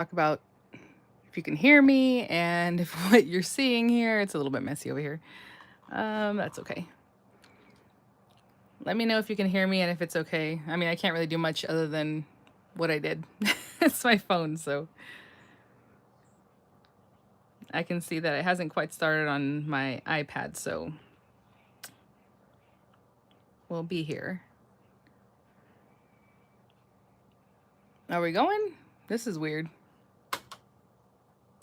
talk about if you can hear me and if what you're seeing here, it's a little bit messy over here. That's okay. Let me know if you can hear me and if it's okay. I mean, I can't really do much other than what I did. It's my phone, so I can see that it hasn't quite started on my iPad, so we'll be here. Are we going? This is weird.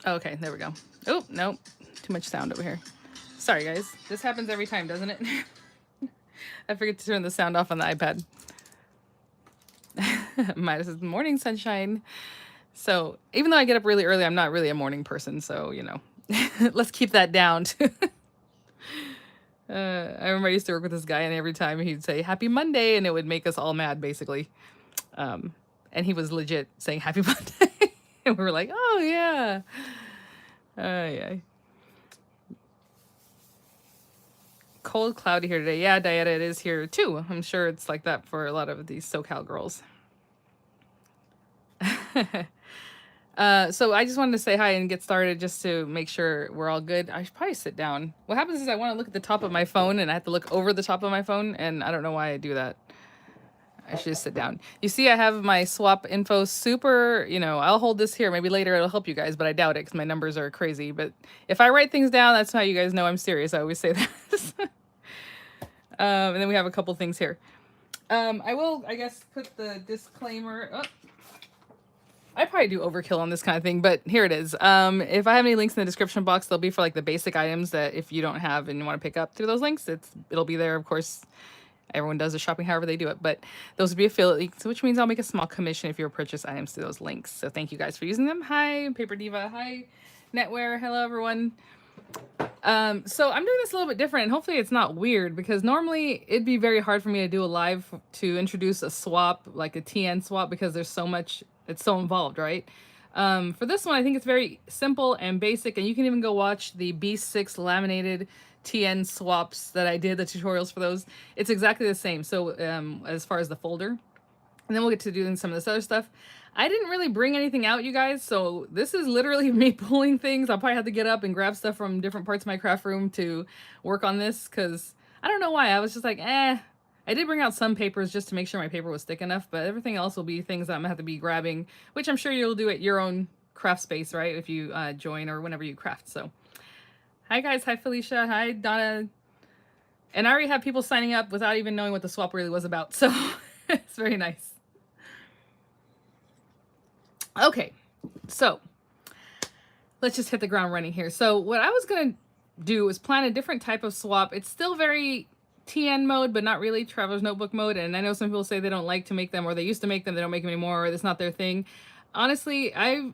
Okay, there we go. Oh, nope. Too much sound over here. Sorry, guys. This happens every time, doesn't it? I forget to turn the sound off on the iPad. Minus morning sunshine. So even though I get up really early, I'm not really a morning person. So, let's keep that down. I remember I used to work with this guy, and every time he'd say Happy Monday, and it would make us all mad, basically. And he was legit saying Happy Monday. And we were like, oh, yeah. Yeah. Cold, cloudy here today. Yeah, Dieta, it is here too. I'm sure it's like that for a lot of these SoCal girls. So I just wanted to say hi and get started just to make sure we're all good. I should probably sit down. What happens is I want to look at the top of my phone and I have to look over the top of my phone, and I don't know why I do that. I should just sit down. You see, I have my swap info super, I'll hold this here. Maybe later it'll help you guys, but I doubt it because my numbers are crazy. But if I write things down, that's how you guys know I'm serious. I always say that. And then we have a couple things here. I will, I guess, put the disclaimer. Oh, I probably do overkill on this kind of thing, but here it is. If I have any links in the description box, they'll be for like the basic items that if you don't have and you want to pick up through those links, it'll be there. Of course, everyone does the shopping however they do it, but those would be affiliate links, which means I'll make a small commission if you purchase items through those links. So thank you guys for using them. Hi, Paper Diva. Hi, Netwear. Hello, everyone. So I'm doing this a little bit different, and hopefully it's not weird, because normally it'd be very hard for me to do a live to introduce a swap, like a TN swap, because there's so much, it's so involved, right? For this one, I think it's very simple and basic, and you can even go watch the B6 laminated TN swaps that I did, the tutorials for those. It's exactly the same. So as far as the folder, and then we'll get to doing some of this other stuff. I didn't really bring anything out, you guys, so this is literally me pulling things. I'll probably have to get up and grab stuff from different parts of my craft room to work on this, because I don't know why. I was just like, I did bring out some papers just to make sure my paper was thick enough, but everything else will be things that I'm gonna have to be grabbing, which I'm sure you'll do at your own craft space, right, if you join or whenever you craft. So hi guys, hi Felicia, hi Donna. And I already have people signing up without even knowing what the swap really was about, so it's very nice. Okay, so let's just hit the ground running here. So what I was gonna do is plan a different type of swap. It's still very TN mode, but not really Traveler's Notebook mode. And I know some people say they don't like to make them, or they used to make them, they don't make them anymore, or it's not their thing. Honestly, I've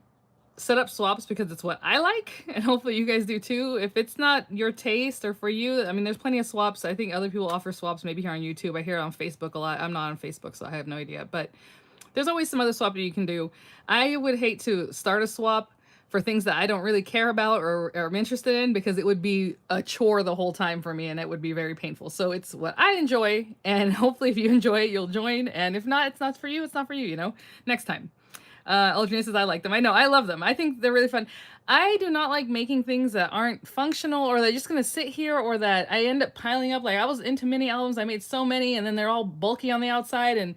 set up swaps because it's what I like, and hopefully you guys do too. If it's not your taste or for you, I mean, there's plenty of swaps. I think other people offer swaps, maybe here on YouTube. I hear it on Facebook a lot. I'm not on Facebook, so I have no idea. But there's always some other swap that you can do. I would hate to start a swap for things that I don't really care about or am interested in, because it would be a chore the whole time for me and it would be very painful. So it's what I enjoy, and hopefully if you enjoy it, you'll join. And if not, it's not for you, it's not for you, next time. Aldrina says, I like them. I know, I love them. I think they're really fun. I do not like making things that aren't functional, or they're just gonna sit here, or that I end up piling up. Like, I was into mini albums, I made so many, and then they're all bulky on the outside, and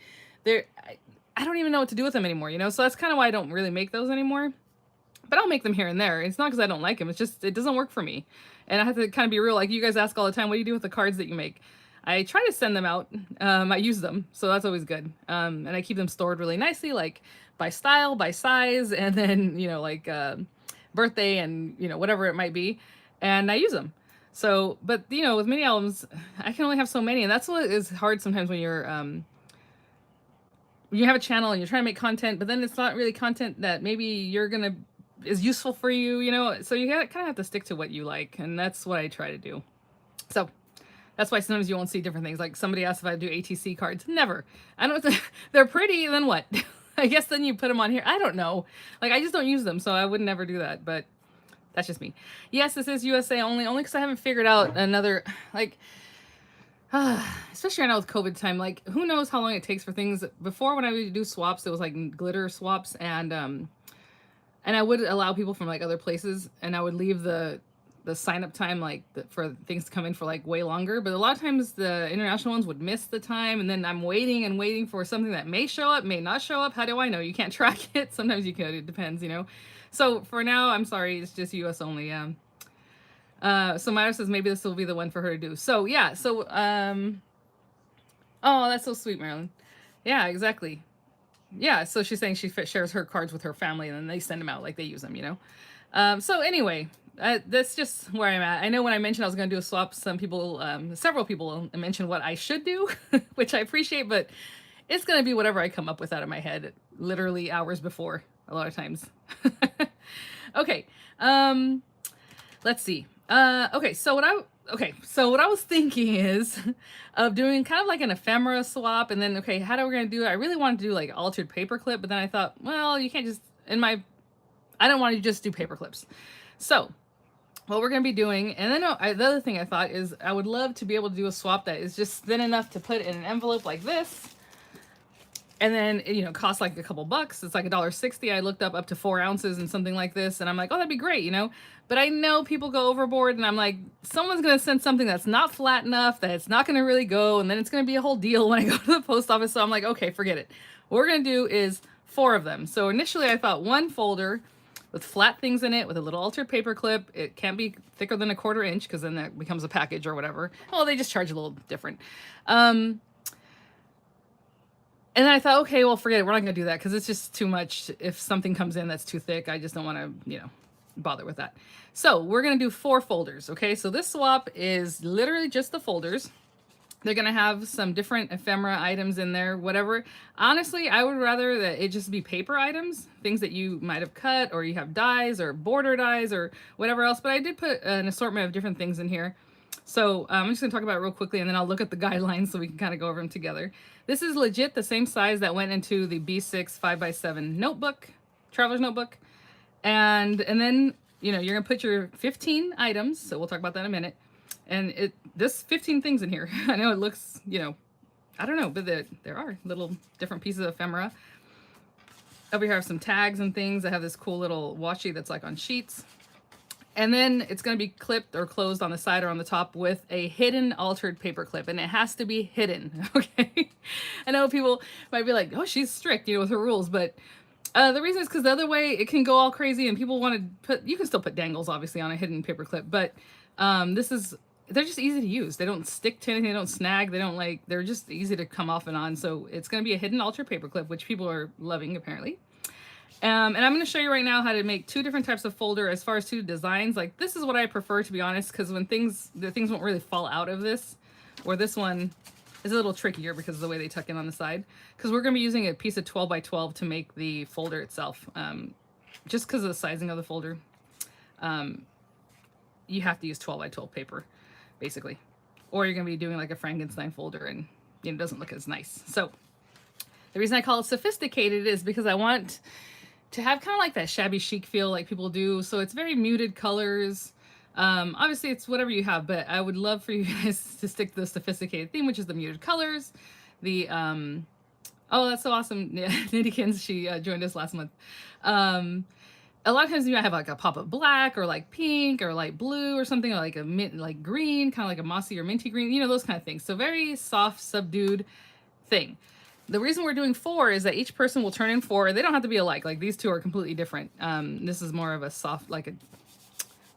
I don't even know what to do with them anymore, So that's kind of why I don't really make those anymore. But I'll make them here and there. It's not because I don't like them. It's just, it doesn't work for me. And I have to kind of be real. Like, you guys ask all the time, what do you do with the cards that you make? I try to send them out. I use them, so that's always good. And I keep them stored really nicely, like by style, by size, and then, like birthday and, whatever it might be. And I use them. So, but, with mini albums, I can only have so many. And that's what is hard sometimes when you're, you have a channel and you're trying to make content, but then it's not really content that maybe you're gonna is useful for you, So you kind of have to stick to what you like, and that's what I try to do. So that's why sometimes you won't see different things. Like, somebody asked if I do ATC cards. Never. I don't. They're pretty. Then what? I guess then you put them on here. I don't know. Like, I just don't use them, so I would never do that. But that's just me. Yes, this is USA only because I haven't figured out another, like. Especially right now with COVID time, like, who knows how long it takes for things. Before, when I would do swaps, it was like glitter swaps, and And I would allow people from like other places, and I would leave the sign up time like for things to come in for like way longer. But a lot of times the international ones would miss the time, and then I'm waiting and waiting for something that may show up, may not show up. How do I know? You can't track it. Sometimes you can. It depends, you know. So for now, I'm sorry, it's just US only. So Myra says maybe this will be the one for her to do. So yeah. So oh, that's so sweet, Marilyn. Yeah, exactly. Yeah, so she's saying she shares her cards with her family, and then they send them out like they use them, you know. So anyway, that's just where I'm at. I know when I mentioned I was going to do a swap, some people, several people mentioned what I should do, which I appreciate, but it's going to be whatever I come up with out of my head, literally hours before, a lot of times. Okay, let's see. Okay, so what I was thinking is of doing kind of like an ephemera swap, and then okay, how are we gonna do it? I really wanted to do like altered paperclip, but then I thought, well, you can't just I don't want to just do paper clips. So what we're gonna be doing, and then the other thing I thought is I would love to be able to do a swap that is just thin enough to put in an envelope like this. And then, you know, costs like a couple bucks. It's like $1.60. I looked up to 4 ounces and something like this. And I'm like, oh, that'd be great, you know? But I know people go overboard, and I'm like, someone's going to send something that's not flat enough, that it's not going to really go. And then it's going to be a whole deal when I go to the post office. So I'm like, okay, forget it. What we're going to do is 4 of them. So initially I thought 1 folder with flat things in it with a little altered paper clip. It can't be thicker than 1/4 inch because then that becomes a package or whatever. Oh, they just charge a little different. And then I thought, okay, well, forget it. We're not going to do that because it's just too much. If something comes in that's too thick, I just don't want to, you know, bother with that. So we're going to do 4 folders. Okay, so this swap is literally just the folders. They're going to have some different ephemera items in there, whatever. Honestly, I would rather that it just be paper items, things that you might have cut, or you have dies or border dies or whatever else. But I did put an assortment of different things in here. So I'm just going to talk about it real quickly, and then I'll look at the guidelines so we can kind of go over them together. This is legit the same size that went into the B6 5x7 notebook, traveler's notebook. And then, you know, you're going to put your 15 items. So we'll talk about that in a minute. And there's 15 things in here. I know it looks, you know, I don't know, but there are little different pieces of ephemera. Over here I have some tags and things. I have this cool little washi that's like on sheets. And then it's going to be clipped or closed on the side or on the top with a hidden altered paper clip. And it has to be hidden, okay? I know people might be like, oh, she's strict, you know, with her rules. But the reason is because the other way it can go all crazy and people want to put, you can still put dangles, obviously, on a hidden paper clip. But they're just easy to use. They don't stick to anything. They don't snag. They're just easy to come off and on. So it's going to be a hidden altered paper clip, which people are loving, apparently. And I'm going to show you right now how to make 2 different types of folder as far as 2 designs. Like, this is what I prefer, to be honest, because when the things won't really fall out of this, or this one is a little trickier because of the way they tuck in on the side, because we're going to be using a piece of 12x12 to make the folder itself. Just because of the sizing of the folder, you have to use 12x12 paper, basically, or you're going to be doing like a Frankenstein folder, and you know, it doesn't look as nice. So the reason I call it sophisticated is because I want to have kind of like that shabby chic feel like people do. So it's very muted colors. Obviously it's whatever you have, but I would love for you guys to stick to the sophisticated theme, which is the muted colors. The, oh, that's so awesome. Yeah, Nitykins, she joined us last month. A lot of times you might have like a pop of black or like pink or light blue or something, or like a mint, like green, kind of like a mossy or minty green, you know, those kind of things. So very soft, subdued thing. The reason we're doing 4 is that each person will turn in 4. They don't have to be alike. Like, these 2 are completely different. This is more of a soft, like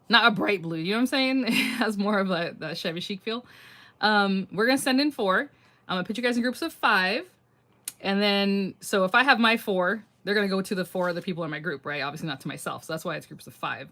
not a bright blue. You know what I'm saying? It has more of a shabby chic feel. We're going to send in 4. I'm going to put you guys in groups of 5. And then, so if I have my 4, they're going to go to the 4 other people in my group, right? Obviously not to myself. So that's why it's groups of 5.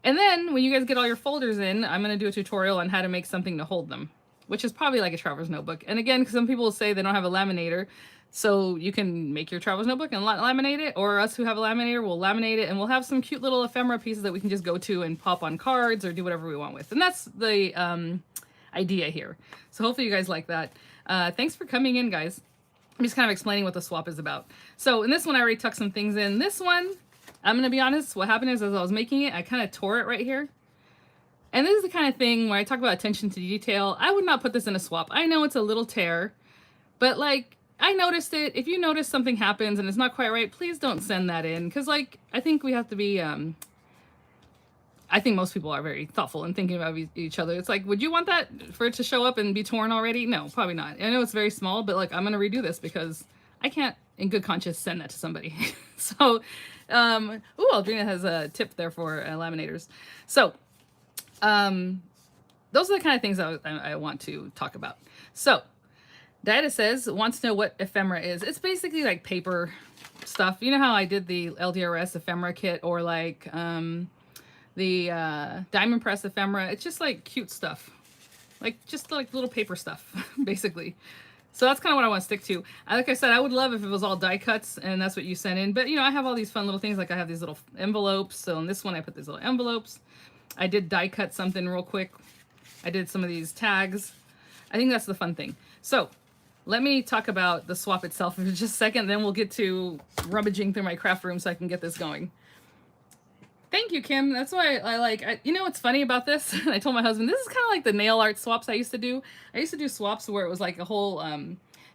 And then when you guys get all your folders in, I'm going to do a tutorial on how to make something to hold them, which is probably like a traveler's notebook. And again, some people say they don't have a laminator. So you can make your traveler's notebook and laminate it, or us who have a laminator will laminate it, and we'll have some cute little ephemera pieces that we can just go to and pop on cards or do whatever we want with. And that's the idea here. So hopefully you guys like that. Thanks for coming in, guys. I'm just kind of explaining what the swap is about. So in this one, I already tucked some things in. This one, I'm going to be honest, what happened is as I was making it, I kind of tore it right here. And this is the kind of thing where I talk about attention to detail. I would not put this in a swap. I know it's a little tear, but like, I noticed it. If you notice something happens and it's not quite right, please don't send that in. Because, like, I think we have to be, I think most people are very thoughtful and thinking about each other. It's like, would you want that for it to show up and be torn already? No, probably not. I know it's very small, but like, I'm going to redo this because I can't, in good conscience, send that to somebody. So, Aldrina has a tip there for laminators. So, those are the kind of things I want to talk about. So, Diana says, wants to know what ephemera is. It's basically like paper stuff. You know how I did the LDRS ephemera kit, or like the diamond press ephemera? It's just like cute stuff. Like just like little paper stuff, basically. So that's kind of what I want to stick to. Like I said, I would love if it was all die cuts and that's what you sent in. But, you know, I have all these fun little things. Like I have these little envelopes. So in this one, I put these little envelopes. I did die cut something real quick. I did some of these tags. I think that's the fun thing. So let me talk about the swap itself for just a second. Then we'll get to rummaging through my craft room so I can get this going. Thank you, Kim. That's why I like, you know what's funny about this? I told my husband, this is kind of like the nail art swaps I used to do. I used to do swaps where it was like a whole,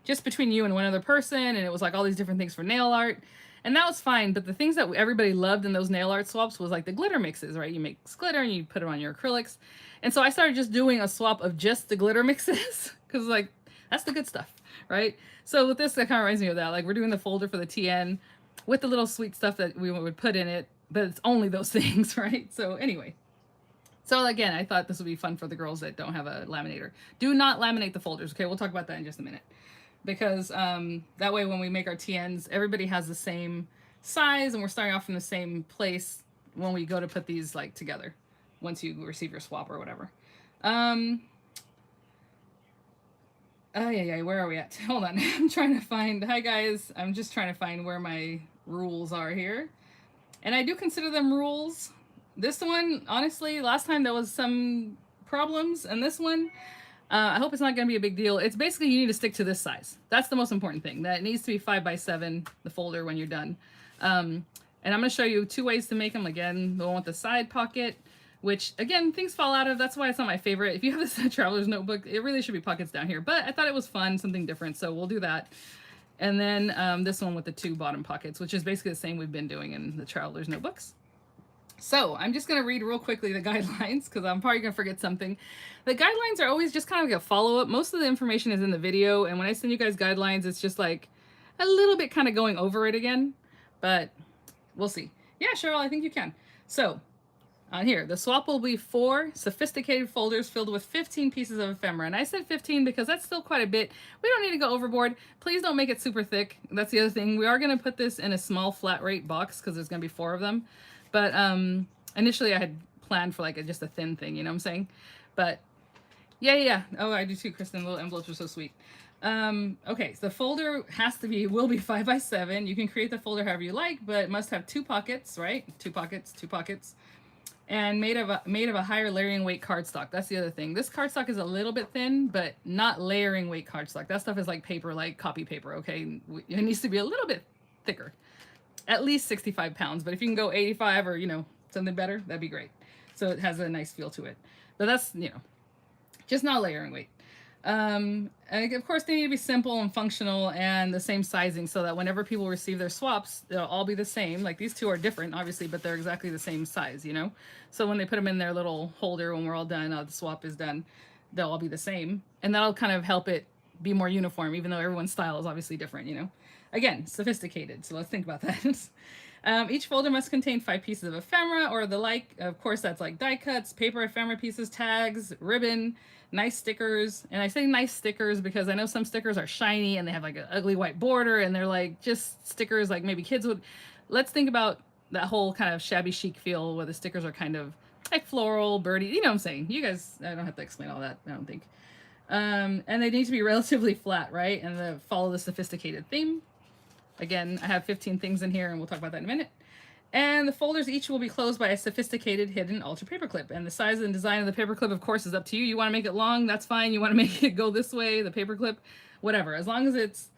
just between you and one other person. And it was like all these different things for nail art. And that was fine. But the things that everybody loved in those nail art swaps was like the glitter mixes, right? You make glitter and you put it on your acrylics. And so I started just doing a swap of just the glitter mixes because like, that's the good stuff, right? So with this, that kind of reminds me of that. Like we're doing the folder for the TN with the little sweet stuff that we would put in it, but it's only those things, right? So anyway, so again, I thought this would be fun for the girls that don't have a laminator. Do not laminate the folders, okay? We'll talk about that in just a minute. Because that way when we make our TNs, everybody has the same size and we're starting off from the same place when we go to put these like together once you receive your swap or whatever. Oh, yeah, where are we at? Hold on, I'm trying to find, hi guys, I'm just trying to find where my rules are here. And I do consider them rules. This one, honestly, last time there was some problems, and this one, I hope it's not going to be a big deal. It's basically you need to stick to this size. That's the most important thing. That it needs to be 5x7, the folder, when you're done. And I'm going to show you 2 ways to make them. Again, the one with the side pocket, which, again, things fall out of. That's why it's not my favorite. If you have this traveler's notebook, it really should be pockets down here. But I thought it was fun, something different, so we'll do that. And then this one with the 2 bottom pockets, which is basically the same we've been doing in the traveler's notebooks. So I'm just going to read real quickly the guidelines because I'm probably going to forget something. The guidelines are always just kind of like a follow-up. Most of the information is in the video, and when I send you guys guidelines, it's just like a little bit kind of going over it again, but we'll see. Yeah, Cheryl, I think you can. So on here, the swap will be 4 sophisticated folders filled with 15 pieces of ephemera. And I said 15 because that's still quite a bit. We don't need to go overboard. Please don't make it super thick. That's the other thing. We are going to put this in a small flat rate box because there's going to be 4 of them. But initially I had planned for like just a thin thing, you know what I'm saying? But yeah. Oh, I do too, Kristen. Little envelopes are so sweet. Okay, so the folder will be 5x7. You can create the folder however you like, but it must have 2 pockets, right? 2 pockets. And made of a higher layering weight cardstock. That's the other thing. This cardstock is a little bit thin, but not layering weight cardstock. That stuff is like paper, like copy paper, okay? It needs to be a little bit thicker. At least 65 pounds, but if you can go 85 or, you know, something better, that'd be great. So it has a nice feel to it. But that's, you know, just not layering weight. And of course, they need to be simple and functional and the same sizing so that whenever people receive their swaps, they'll all be the same. Like these 2 are different, obviously, but they're exactly the same size, you know? So when they put them in their little holder, when we're all done, the swap is done, they'll all be the same. And that'll kind of help it be more uniform, even though everyone's style is obviously different, you know? Again, sophisticated. So let's think about that. Each folder must contain 5 pieces of ephemera or the like. Of course, that's like die cuts, paper ephemera pieces, tags, ribbon, nice stickers. And I say nice stickers because I know some stickers are shiny and they have like an ugly white border and they're like just stickers like maybe kids would. Let's think about that whole kind of shabby chic feel where the stickers are kind of like floral, birdie. You know what I'm saying? You guys, I don't have to explain all that, I don't think. And they need to be relatively flat, right? And follow the sophisticated theme. Again, I have 15 things in here, and we'll talk about that in a minute. And the folders each will be closed by a sophisticated hidden ultra paperclip. And the size and design of the paperclip, of course, is up to you. You want to make it long, that's fine. You want to make it go this way, the paperclip, whatever. As long as it's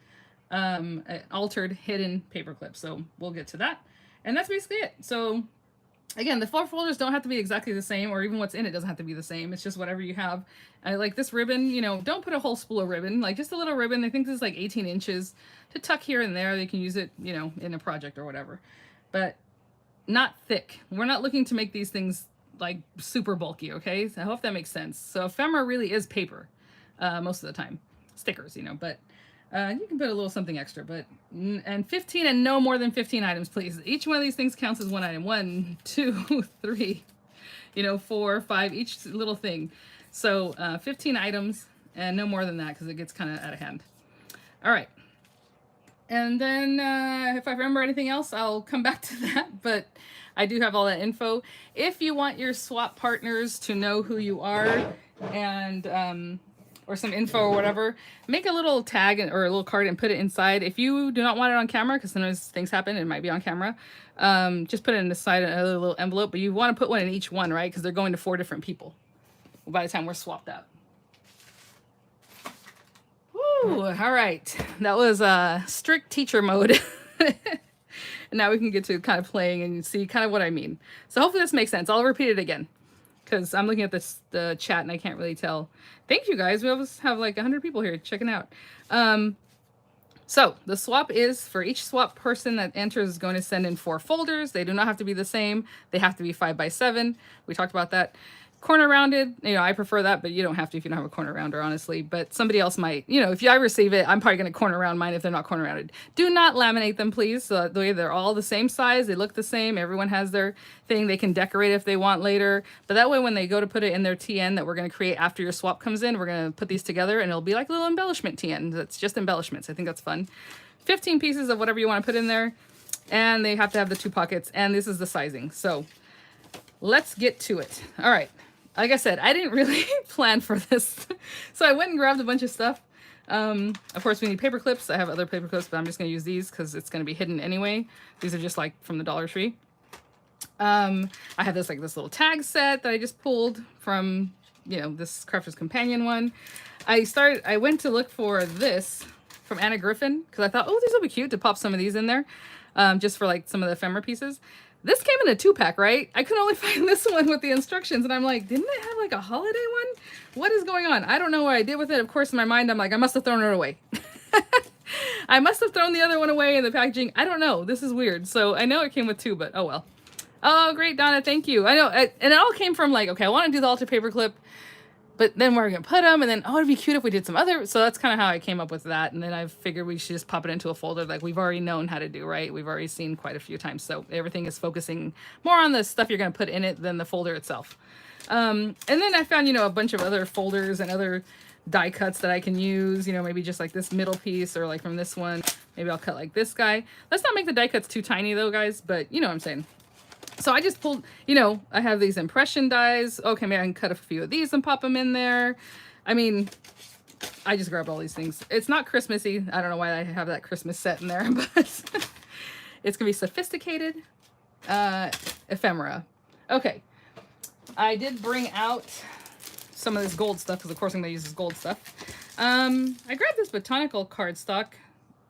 an altered hidden paperclip. So we'll get to that. And that's basically it. So Again, the 4 folders don't have to be exactly the same, or even what's in it doesn't have to be the same. It's just whatever you have. Like this ribbon, you know, don't put a whole spool of ribbon, like just a little ribbon. I think this is like 18 inches to tuck here and there. They can use it, you know, in a project or whatever, but not thick. We're not looking to make these things like super bulky, okay? So I hope that makes sense. So ephemera really is paper most of the time. Stickers, you know, but you can put a little something extra, but, and 15 and no more than 15 items, please. Each one of these things counts as one item. 1, 2, 3, you know, 4, 5, each little thing. So 15 items and no more than that because it gets kind of out of hand. All right. And then if I remember anything else, I'll come back to that, but I do have all that info. If you want your swap partners to know who you are and or some info or whatever, make a little tag or a little card and put it inside. If you do not want it on camera, because sometimes things happen, it might be on camera, just put it in the side of a little envelope, but you want to put one in each one, right? Because they're going to 4 different people by the time we're swapped out. Woo, all right. That was strict teacher mode. And now we can get to kind of playing and see kind of what I mean. So hopefully this makes sense. I'll repeat it again because I'm looking at the chat and I can't really tell. Thank you guys. We always have like 100 people here checking out. So the swap is for each swap person that enters is going to send in 4 folders. They do not have to be the same. They have to be 5 by 7. We talked about that. Corner rounded, you know, I prefer that, but you don't have to if you don't have a corner rounder, honestly. But somebody else might, you know, if I receive it, I'm probably going to corner round mine if they're not corner rounded. Do not laminate them, please. So the way they're all the same size, they look the same. Everyone has their thing. They can decorate if they want later. But that way, when they go to put it in their TN that we're going to create after your swap comes in, we're going to put these together and it'll be like a little embellishment TN. That's just embellishments. I think that's fun. 15 pieces of whatever you want to put in there. And they have to have the 2 pockets. And this is the sizing. So let's get to it. All right. Like I said, I didn't really plan for this. So I went and grabbed a bunch of stuff. Of course, we need paper clips. I have other paper clips, but I'm just going to use these because it's going to be hidden anyway. These are just like from the Dollar Tree. I have this little tag set that I just pulled from, you know, this Crafter's Companion one. I went to look for this from Anna Griffin because I thought, oh, these will be cute to pop some of these in there, just for like some of the ephemera pieces. This came in a 2-pack, right? I could only find this one with the instructions, and I'm like, didn't it have like a holiday one? What is going on? I don't know what I did with it. Of course, in my mind, I'm like, I must have thrown it away. I must have thrown the other one away in the packaging. I don't know. This is weird. So I know it came with 2, but oh well. Oh, great, Donna. Thank you. I know. And it all came from like, okay, I want to do the altar paperclip, but then where are we going to put them? And then, oh, it'd be cute if we did some other. So that's kind of how I came up with that. And then I figured we should just pop it into a folder like we've already known how to do, right? We've already seen quite a few times. So everything is focusing more on the stuff you're going to put in it than the folder itself. And then I found, you know, a bunch of other folders and other die cuts that I can use, you know, maybe just like this middle piece or like from this one. Maybe I'll cut like this guy. Let's not make the die cuts too tiny though, guys, but you know what I'm saying. So I just pulled, you know, I have these impression dies. Okay, maybe I can cut a few of these and pop them in there. I mean, I just grabbed all these things. It's not Christmassy. I don't know why I have that Christmas set in there, but it's going to be sophisticated ephemera. Okay. I did bring out some of this gold stuff because, of course, I'm going to use this gold stuff. I grabbed this botanical cardstock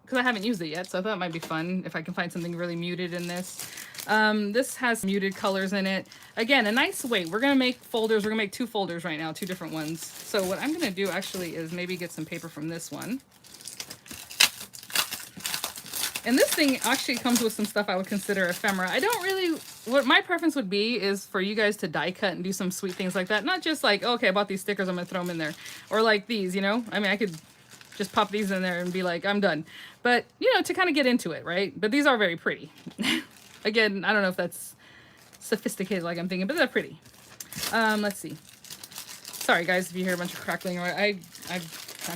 because I haven't used it yet, so I thought it might be fun if I can find something really muted in this. This has muted colors in it. Again, a nice weight. We're going to make folders. We're going to make 2 folders right now, 2 different ones. So what I'm going to do actually is maybe get some paper from this one. And this thing actually comes with some stuff I would consider ephemera. I don't really, what my preference would be is for you guys to die cut and do some sweet things like that. Not just like, oh, okay, I bought these stickers, I'm going to throw them in there. Or like these, you know? I mean, I could just pop these in there and be like, I'm done. But, you know, to kind of get into it, right? But these are very pretty. Again, I don't know if that's sophisticated like I'm thinking, but they're pretty. Let's see. Sorry, guys, if you hear a bunch of crackling. I'm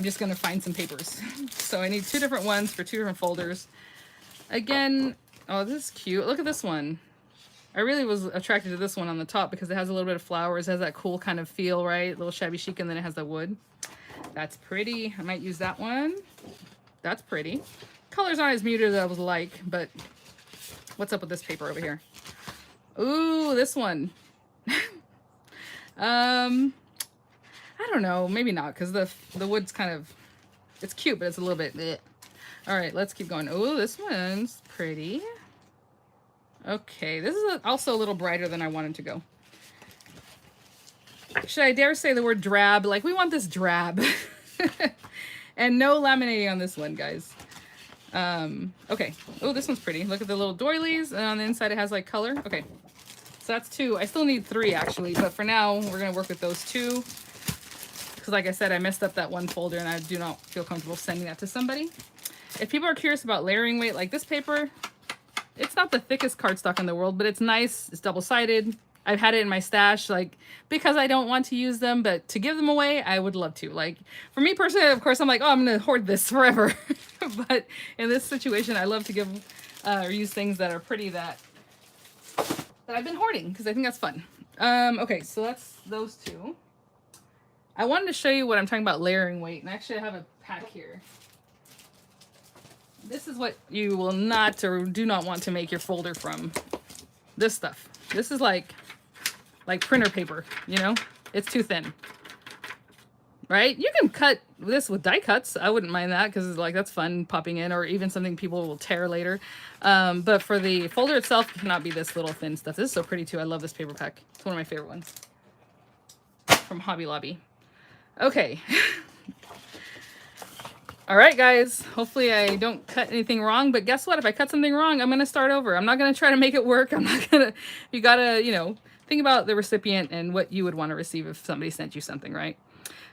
just going to find some papers. So I need 2 different ones for 2 different folders. Again, oh, this is cute. Look at this one. I really was attracted to this one on the top because it has a little bit of flowers. It has that cool kind of feel, right? A little shabby chic, and then it has the wood. That's pretty. I might use that one. That's pretty. Colors aren't as muted as I would like, but what's up with this paper over here? Ooh, this one. I don't know. Maybe not, because the wood's kind of, it's cute, but it's a little bit bleh. All right, let's keep going. Oh, this one's pretty. Okay, this is also a little brighter than I wanted to go. Should I dare say the word drab? Like, we want this drab. And no laminating on this one, guys. Okay. Oh, this one's pretty. Look at the little doilies, and on the inside it has like color. Okay. So that's 2. I still need 3 actually, but for now we're gonna work with those 2. Because like I said, I messed up that one folder and I do not feel comfortable sending that to somebody. If people are curious about layering weight, like this paper, it's not the thickest cardstock in the world, but it's nice. It's double-sided. I've had it in my stash, like, because I don't want to use them, but to give them away, I would love to. Like, for me personally, of course, I'm like, oh, I'm going to hoard this forever. But in this situation, I love to give or use things that are pretty that I've been hoarding, because I think that's fun. Okay, so that's those 2. I wanted to show you what I'm talking about layering weight, and actually I have a pack here. This is what you will not or do not want to make your folder from. This stuff. This is like printer paper, you know? It's too thin. Right? You can cut this with die cuts. I wouldn't mind that because like that's fun popping in, or even something people will tear later. But for the folder itself, it cannot be this little thin stuff. This is so pretty too. I love this paper pack. It's one of my favorite ones. From Hobby Lobby. Okay. All right, guys. Hopefully I don't cut anything wrong, but guess what? If I cut something wrong, I'm going to start over. I'm not going to try to make it work. I'm not going to, you got to, you know, think about the recipient and what you would want to receive if somebody sent you something, right?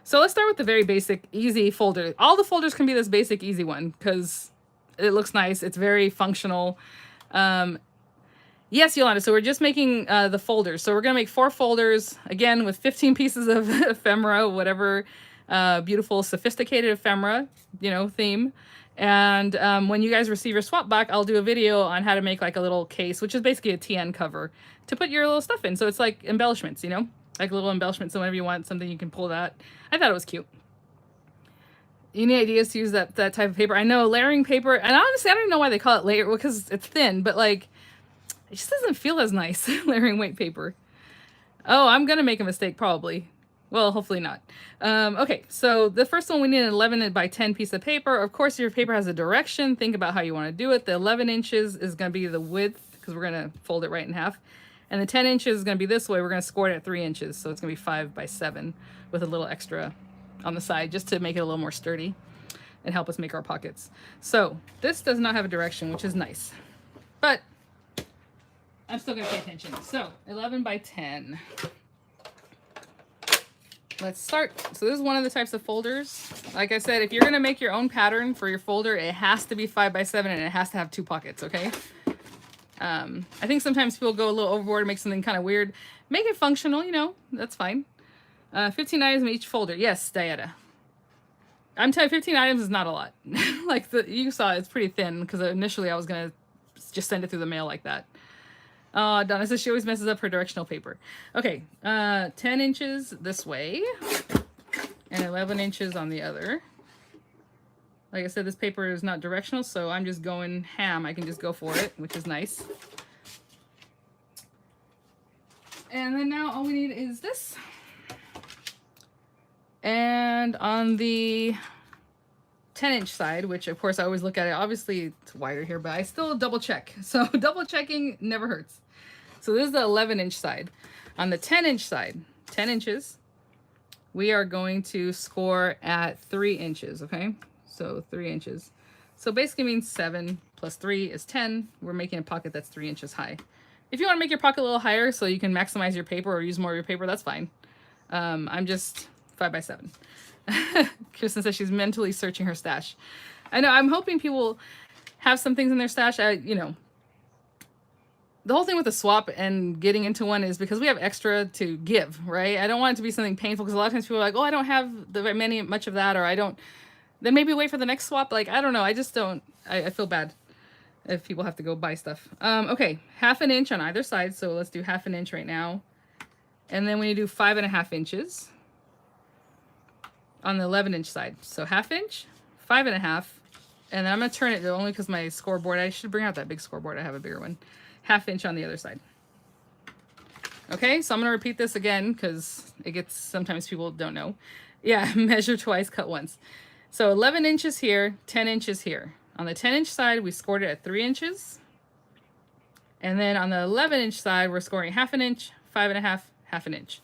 So let's start with the very basic, easy folder. All the folders can be this basic, easy one because it looks nice. It's very functional. Yes, Yolanda, so we're just making the folders. So we're going to make 4 folders, again, with 15 pieces of ephemera, whatever beautiful, sophisticated ephemera, you know, theme. And when you guys receive your swap back, I'll do a video on how to make like a little case, which is basically a TN cover, to put your little stuff in. So it's like embellishments, you know, like little embellishments. So whenever you want something, you can pull that. I thought it was cute. Any ideas to use that type of paper? I know layering paper, and honestly, I don't even know why they call it layer, because it's thin, but like, it just doesn't feel as nice, layering weight paper. Oh, I'm going to make a mistake, probably. Well, hopefully not. Okay, so the first one, we need an 11 by 10 piece of paper. Of course, your paper has a direction. Think about how you want to do it. The 11 inches is going to be the width, because we're going to fold it right in half. And the 10 inches is going to be this way. We're going to score it at 3 inches. So it's going to be 5 by 7 with a little extra on the side, just to make it a little more sturdy and help us make our pockets. So this does not have a direction, which is nice. But I'm still going to pay attention. So 11 by 10. Let's start. So this is one of the types of folders. Like I said, if you're going to make your own pattern for your folder, it has to be 5 by 7 and it has to have 2 pockets, okay? I think sometimes people go a little overboard and make something kind of weird. Make it functional, you know, that's fine. 15 items in each folder. Yes, Diana. I'm telling you, 15 items is not a lot. Like you saw, it's pretty thin because initially I was going to just send it through the mail like that. Donna says she always messes up her directional paper. Okay, 10 inches this way and 11 inches on the other. Like I said, this paper is not directional, so I'm just going ham. I can just go for it, which is nice. And then now all we need is this. And on the 10-inch side, which of course I always look at it, obviously it's wider here, but I still double check. So double checking never hurts. So this is the 11-inch side. On the 10-inch side, 10 inches, we are going to score at 3 inches, okay? So 3 inches. So basically means 7 plus 3 is 10. We're making a pocket that's 3 inches high. If you want to make your pocket a little higher so you can maximize your paper or use more of your paper, that's fine. I'm just 5 by 7. Kristen says she's mentally searching her stash. I know, I'm hoping people have some things in their stash. You know, the whole thing with the swap and getting into one is because we have extra to give, right? I don't want it to be something painful, because a lot of times people are like, oh, I don't have much of that, or I don't. Then maybe wait for the next swap. Like, I don't know. I just don't. I feel bad if people have to go buy stuff. Okay, 1/2 inch on either side. So let's do 1/2 inch right now. And then we do 5.5 inches on the 11-inch side. So 1/2 inch, 5.5. And then I'm going to turn it only because my scoreboard, I should bring out that big scoreboard. I have a bigger one. 1/2 inch on the other side. Okay, so I'm going to repeat this again because it gets, sometimes people don't know. Yeah, measure twice, cut once. So 11 inches here, 10 inches here. On the 10-inch side, we scored it at 3 inches. And then on the 11-inch side, we're scoring 1/2 inch, 5.5, 1/2 inch.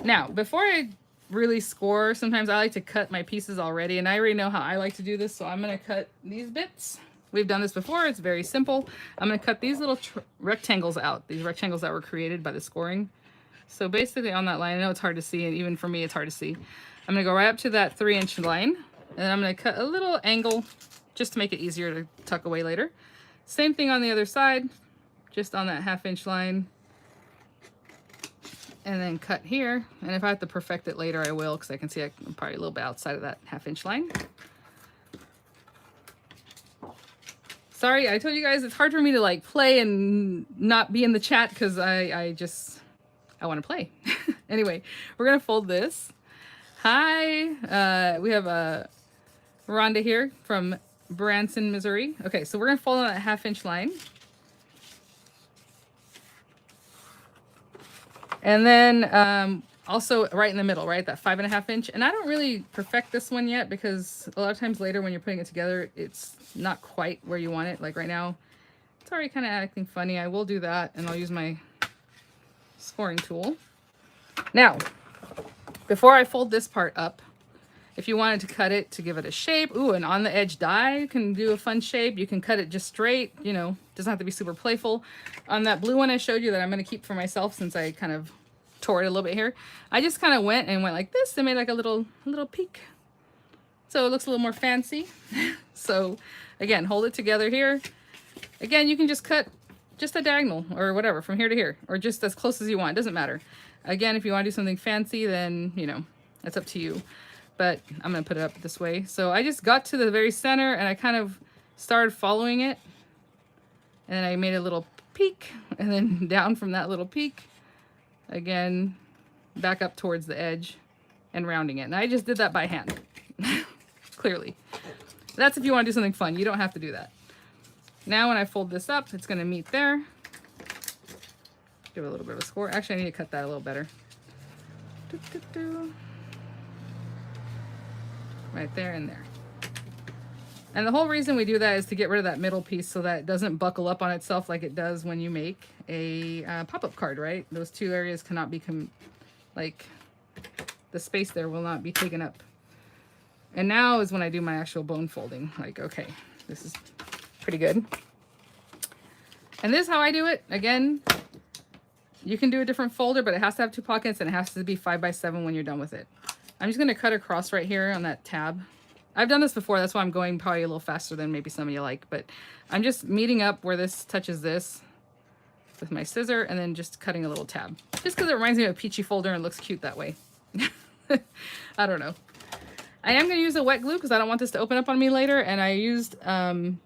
Now, before I really score, sometimes I like to cut my pieces already, and I already know how I like to do this, so I'm going to cut these bits. We've done this before. It's very simple. I'm going to cut these little rectangles out, these rectangles that were created by the scoring. So basically on that line, I know it's hard to see, and even for me, it's hard to see. I'm going to go right up to that 3-inch line, and then I'm going to cut a little angle just to make it easier to tuck away later. Same thing on the other side, just on that 1/2 inch line. And then cut here. And if I have to perfect it later, I will, because I can see I'm probably a little bit outside of that 1/2 inch line. Sorry, I told you guys it's hard for me to like play and not be in the chat because I want to play. Anyway, we're going to fold this. Hi, we have Rhonda here from Branson, Missouri. Okay, so we're going to fold on that 1/2 inch line. And then also right in the middle, right? That 5.5 inch. And I don't really perfect this one yet because a lot of times later when you're putting it together, it's not quite where you want it. Like right now, it's already kind of acting funny. I will do that and I'll use my scoring tool. Now, before I fold this part up, if you wanted to cut it to give it a shape, ooh, an on the edge die can do a fun shape. You can cut it just straight, you know, doesn't have to be super playful. On that blue one I showed you that I'm going to keep for myself since I kind of tore it a little bit here, I just kind of went like this and made like a little peak. So it looks a little more fancy. So again, hold it together here. Again, you can just cut just a diagonal or whatever from here to here, or just as close as you want. It doesn't matter. Again, if you want to do something fancy, then, you know, that's up to you. But I'm going to put it up this way. So I just got to the very center and I kind of started following it. And then I made a little peak and then down from that little peak. Again, back up towards the edge and rounding it. And I just did that by hand, clearly. That's if you want to do something fun. You don't have to do that. Now when I fold this up, it's going to meet there. Give it a little bit of a score. Actually, I need to cut that a little better. Right there and there. And the whole reason we do that is to get rid of that middle piece so that it doesn't buckle up on itself like it does when you make a pop-up card, right? Those two areas cannot be, like, the space there will not be taken up. And now is when I do my actual bone folding. Like, okay, this is pretty good. And this is how I do it. Again, you can do a different folder, but it has to have 2 pockets and it has to be 5x7 when you're done with it. I'm just going to cut across right here on that tab. I've done this before, that's why I'm going probably a little faster than maybe some of you like, but I'm just meeting up where this touches this with my scissor and then just cutting a little tab. Just because it reminds me of a peachy folder and looks cute that way. I don't know. I am going to use a wet glue because I don't want this to open up on me later, and I used ATG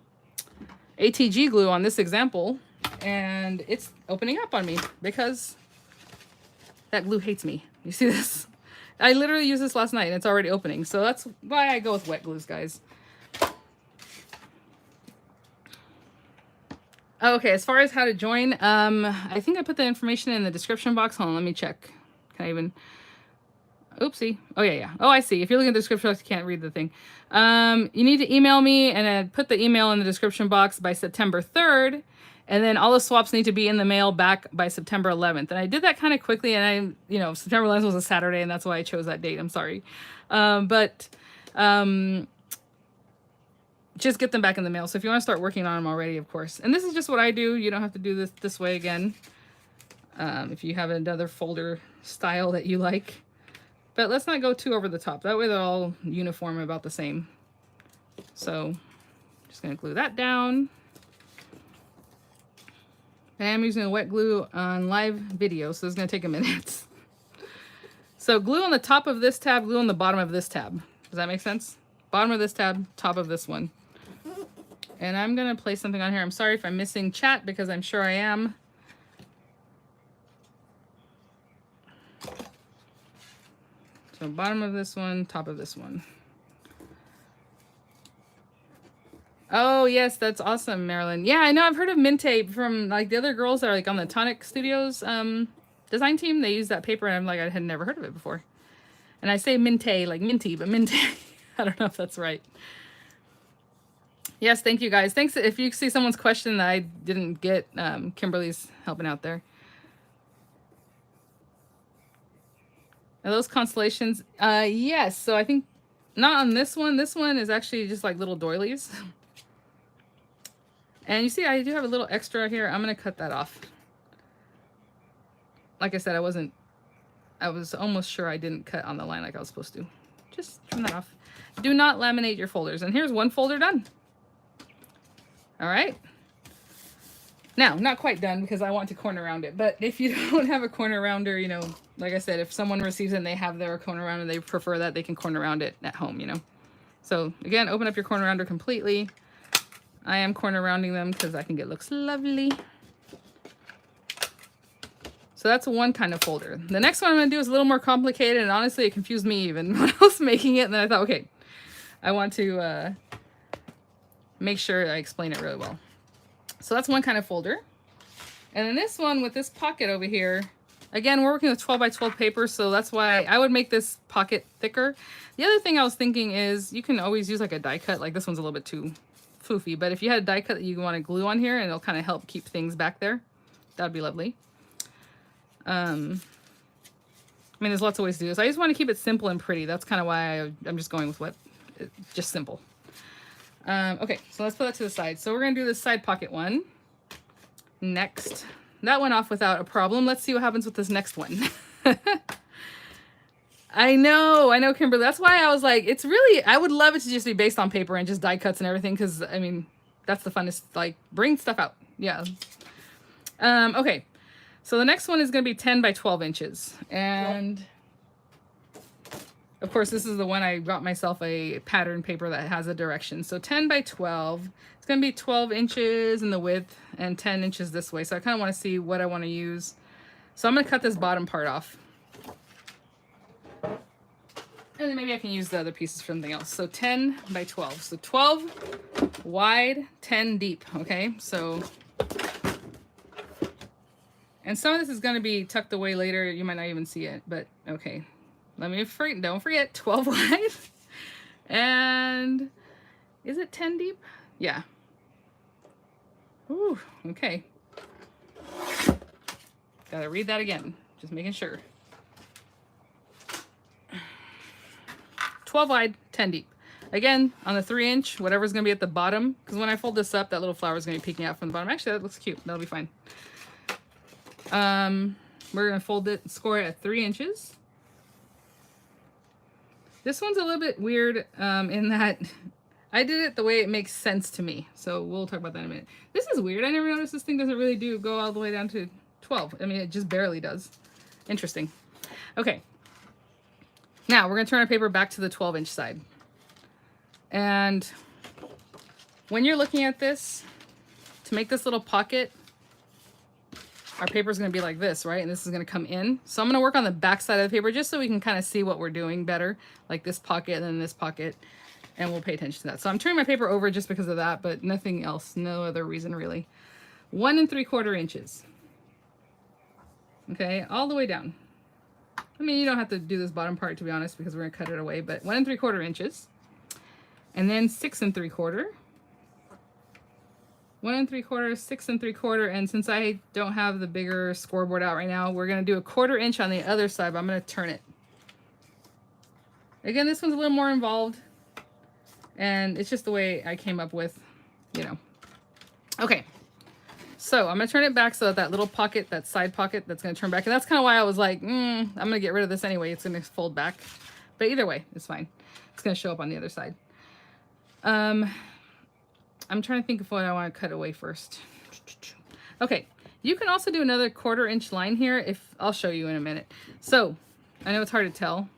glue on this example, and it's opening up on me because that glue hates me. You see this? I literally used this last night and it's already opening. So that's why I go with wet glues, guys. Okay, as far as how to join, I think I put the information in the description box. Hold on, let me check. Can I even... Oopsie. Oh, yeah. Oh, I see. If you're looking at the description box, you can't read the thing. You need to email me and put the email in the description box by September 3rd. And then all the swaps need to be in the mail back by September 11th. And I did that kind of quickly. And September 11th was a Saturday, and that's why I chose that date. I'm sorry. Just get them back in the mail. So if you want to start working on them already, of course. And this is just what I do. You don't have to do this way again. If you have another folder style that you like. But let's not go too over the top. That way they're all uniform, about the same. So just going to glue that down. I am using a wet glue on live video, so it's going to take a minute. So glue on the top of this tab, glue on the bottom of this tab. Does that make sense? Bottom of this tab, top of this one. And I'm going to place something on here. I'm sorry if I'm missing chat because I'm sure I am. So bottom of this one, top of this one. Oh, yes, that's awesome, Marilyn. Yeah, I know. I've heard of Minte from like the other girls that are like on the Tonic Studios design team. They use that paper, and I'm like, I had never heard of it before. And I say Minte, like minty, but Minte. I don't know if that's right. Yes, thank you guys. Thanks. If you see someone's question that I didn't get, Kimberly's helping out there. Are those constellations? Yes. So I think not on this one. This one is actually just like little doilies. And you see, I do have a little extra here. I'm going to cut that off. Like I said, I was almost sure I didn't cut on the line like I was supposed to. Just trim that off. Do not laminate your folders. And here's one folder done. All right. Now, not quite done because I want to corner round it. But if you don't have a corner rounder, you know, like I said, if someone receives it and they have their corner rounder and they prefer that, they can corner round it at home, you know. So again, open up your corner rounder completely. I am corner rounding them because I think it looks lovely. So that's one kind of folder. The next one I'm going to do is a little more complicated, and honestly, it confused me even when I was making it. And then I thought, okay, I want to make sure I explain it really well. So that's one kind of folder. And then this one with this pocket over here, again, we're working with 12 by 12 paper, so that's why I would make this pocket thicker. The other thing I was thinking is you can always use like a die cut. Like this one's a little bit too foofy, but if you had a die cut that you want to glue on here and it'll kind of help keep things back there, that'd be lovely. I mean, there's lots of ways to do this. I just want to keep it simple and pretty. That's kind of why I'm just going with what, just simple. Okay, so let's put that to the side. So we're going to do this side pocket one next. That went off without a problem. Let's see what happens with this next one. I know, Kimberly. That's why I was like, it's really, I would love it to just be based on paper and just die cuts and everything, because, I mean, that's the funnest, like, bring stuff out. Yeah. Okay, so the next one is going to be 10 by 12 inches. And, of course, this is the one I got myself a pattern paper that has a direction. So 10 by 12, it's going to be 12 inches in the width and 10 inches this way. So I kind of want to see what I want to use. So I'm going to cut this bottom part off. And then maybe I can use the other pieces for something else. So 10 by 12. So 12 wide, 10 deep. Okay, so... And some of this is going to be tucked away later. You might not even see it, but okay. Don't forget, 12 wide. And is it 10 deep? Yeah. Ooh, okay. Gotta read that again. Just making sure. 12 wide, 10 deep. Again, on the 3-inch, whatever's going to be at the bottom, because when I fold this up, that little flower is going to be peeking out from the bottom. Actually, that looks cute. That'll be fine. We're going to fold it, score it at 3 inches. This one's a little bit weird in that I did it the way it makes sense to me. So we'll talk about that in a minute. This is weird. I never noticed this thing doesn't really go all the way down to 12. I mean, it just barely does. Interesting. Okay. Now we're going to turn our paper back to the 12-inch side. And when you're looking at this, to make this little pocket, our paper is going to be like this, right? And this is going to come in. So I'm going to work on the back side of the paper just so we can kind of see what we're doing better, like this pocket and then this pocket, and we'll pay attention to that. So I'm turning my paper over just because of that, but nothing else, no other reason really. 1 3/4 inches. Okay, all the way down. I mean, you don't have to do this bottom part, to be honest, because we're going to cut it away, but 1 3/4 inches. And then 6 3/4. 1 3/4, 6 3/4, and since I don't have the bigger scoreboard out right now, we're going to do 1/4 inch on the other side, but I'm going to turn it. Again, this one's a little more involved, and it's just the way I came up with, you know. Okay, so I'm going to turn it back so that little pocket, that side pocket, that's going to turn back, and that's kind of why I was like, I'm going to get rid of this anyway. It's going to fold back, but either way, it's fine. It's going to show up on the other side. I'm trying to think of what I want to cut away first. Okay, you can also do another 1/4 inch line here if I'll show you in a minute. So I know it's hard to tell,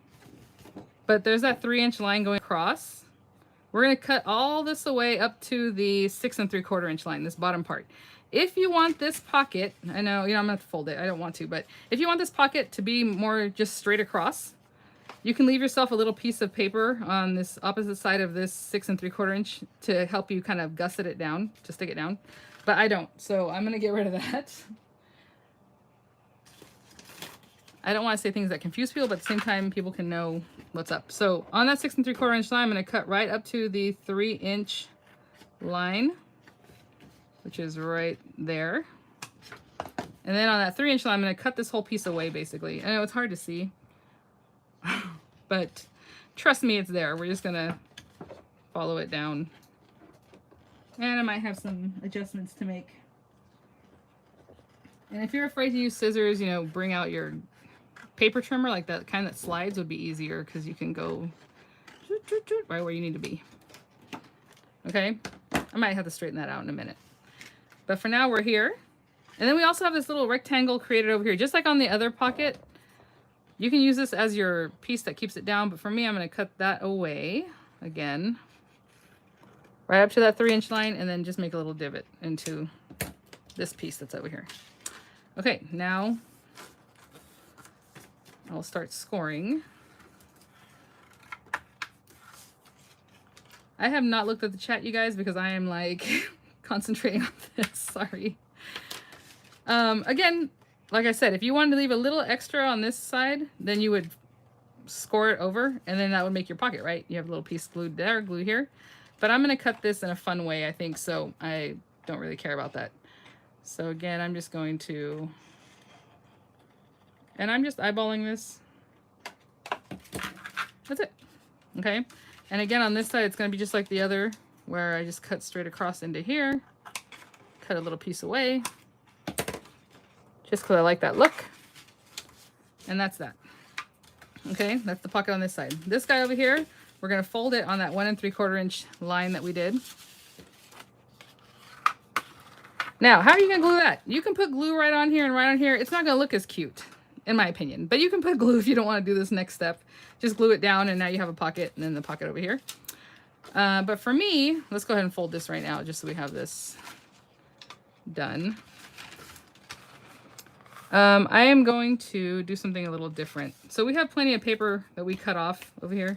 but there's that 3-inch line going across. We're going to cut all this away up to the 6 3/4 inch line, this bottom part. If you want this pocket, I know, I'm going to have to fold it. I don't want to, but if you want this pocket to be more just straight across, you can leave yourself a little piece of paper on this opposite side of this 6 3/4 inch to help you kind of gusset it down, to stick it down. But I don't, so I'm going to get rid of that. I don't want to say things that confuse people, but at the same time, people can know what's up. So on that 6 3/4 inch line, I'm going to cut right up to the 3-inch line, which is right there. And then on that 3-inch line, I'm going to cut this whole piece away, basically. I know it's hard to see, but trust me, it's there. We're just going to follow it down. And I might have some adjustments to make. And if you're afraid to use scissors, you know, bring out your paper trimmer, like that kind that slides would be easier because you can go right where you need to be. Okay, I might have to straighten that out in a minute. But for now, we're here. And then we also have this little rectangle created over here, just like on the other pocket. You can use this as your piece that keeps it down, but for me, I'm going to cut that away again, right up to that 3-inch line, and then just make a little divot into this piece that's over here. Okay, now I'll start scoring. I have not looked at the chat, you guys, because I am like concentrating on this. Sorry. Again, like I said, if you wanted to leave a little extra on this side, then you would score it over, and then that would make your pocket, right? You have a little piece glued there, glue here. But I'm going to cut this in a fun way, I think, so I don't really care about that. So again, I'm just going to, and I'm just eyeballing this. That's it. Okay. And again, on this side, it's going to be just like the other, where I just cut straight across into here, cut a little piece away, just because I like that look. And that's that. Okay, that's the pocket on this side. This guy over here, we're going to fold it on that 1 3/4 inch line that we did. Now, how are you going to glue that? You can put glue right on here and right on here. It's not going to look as cute, in my opinion. But you can put glue if you don't want to do this next step. Just glue it down, and now you have a pocket, and then the pocket over here. But for me, let's go ahead and fold this right now, just so we have this done. I am going to do something a little different. So we have plenty of paper that we cut off over here.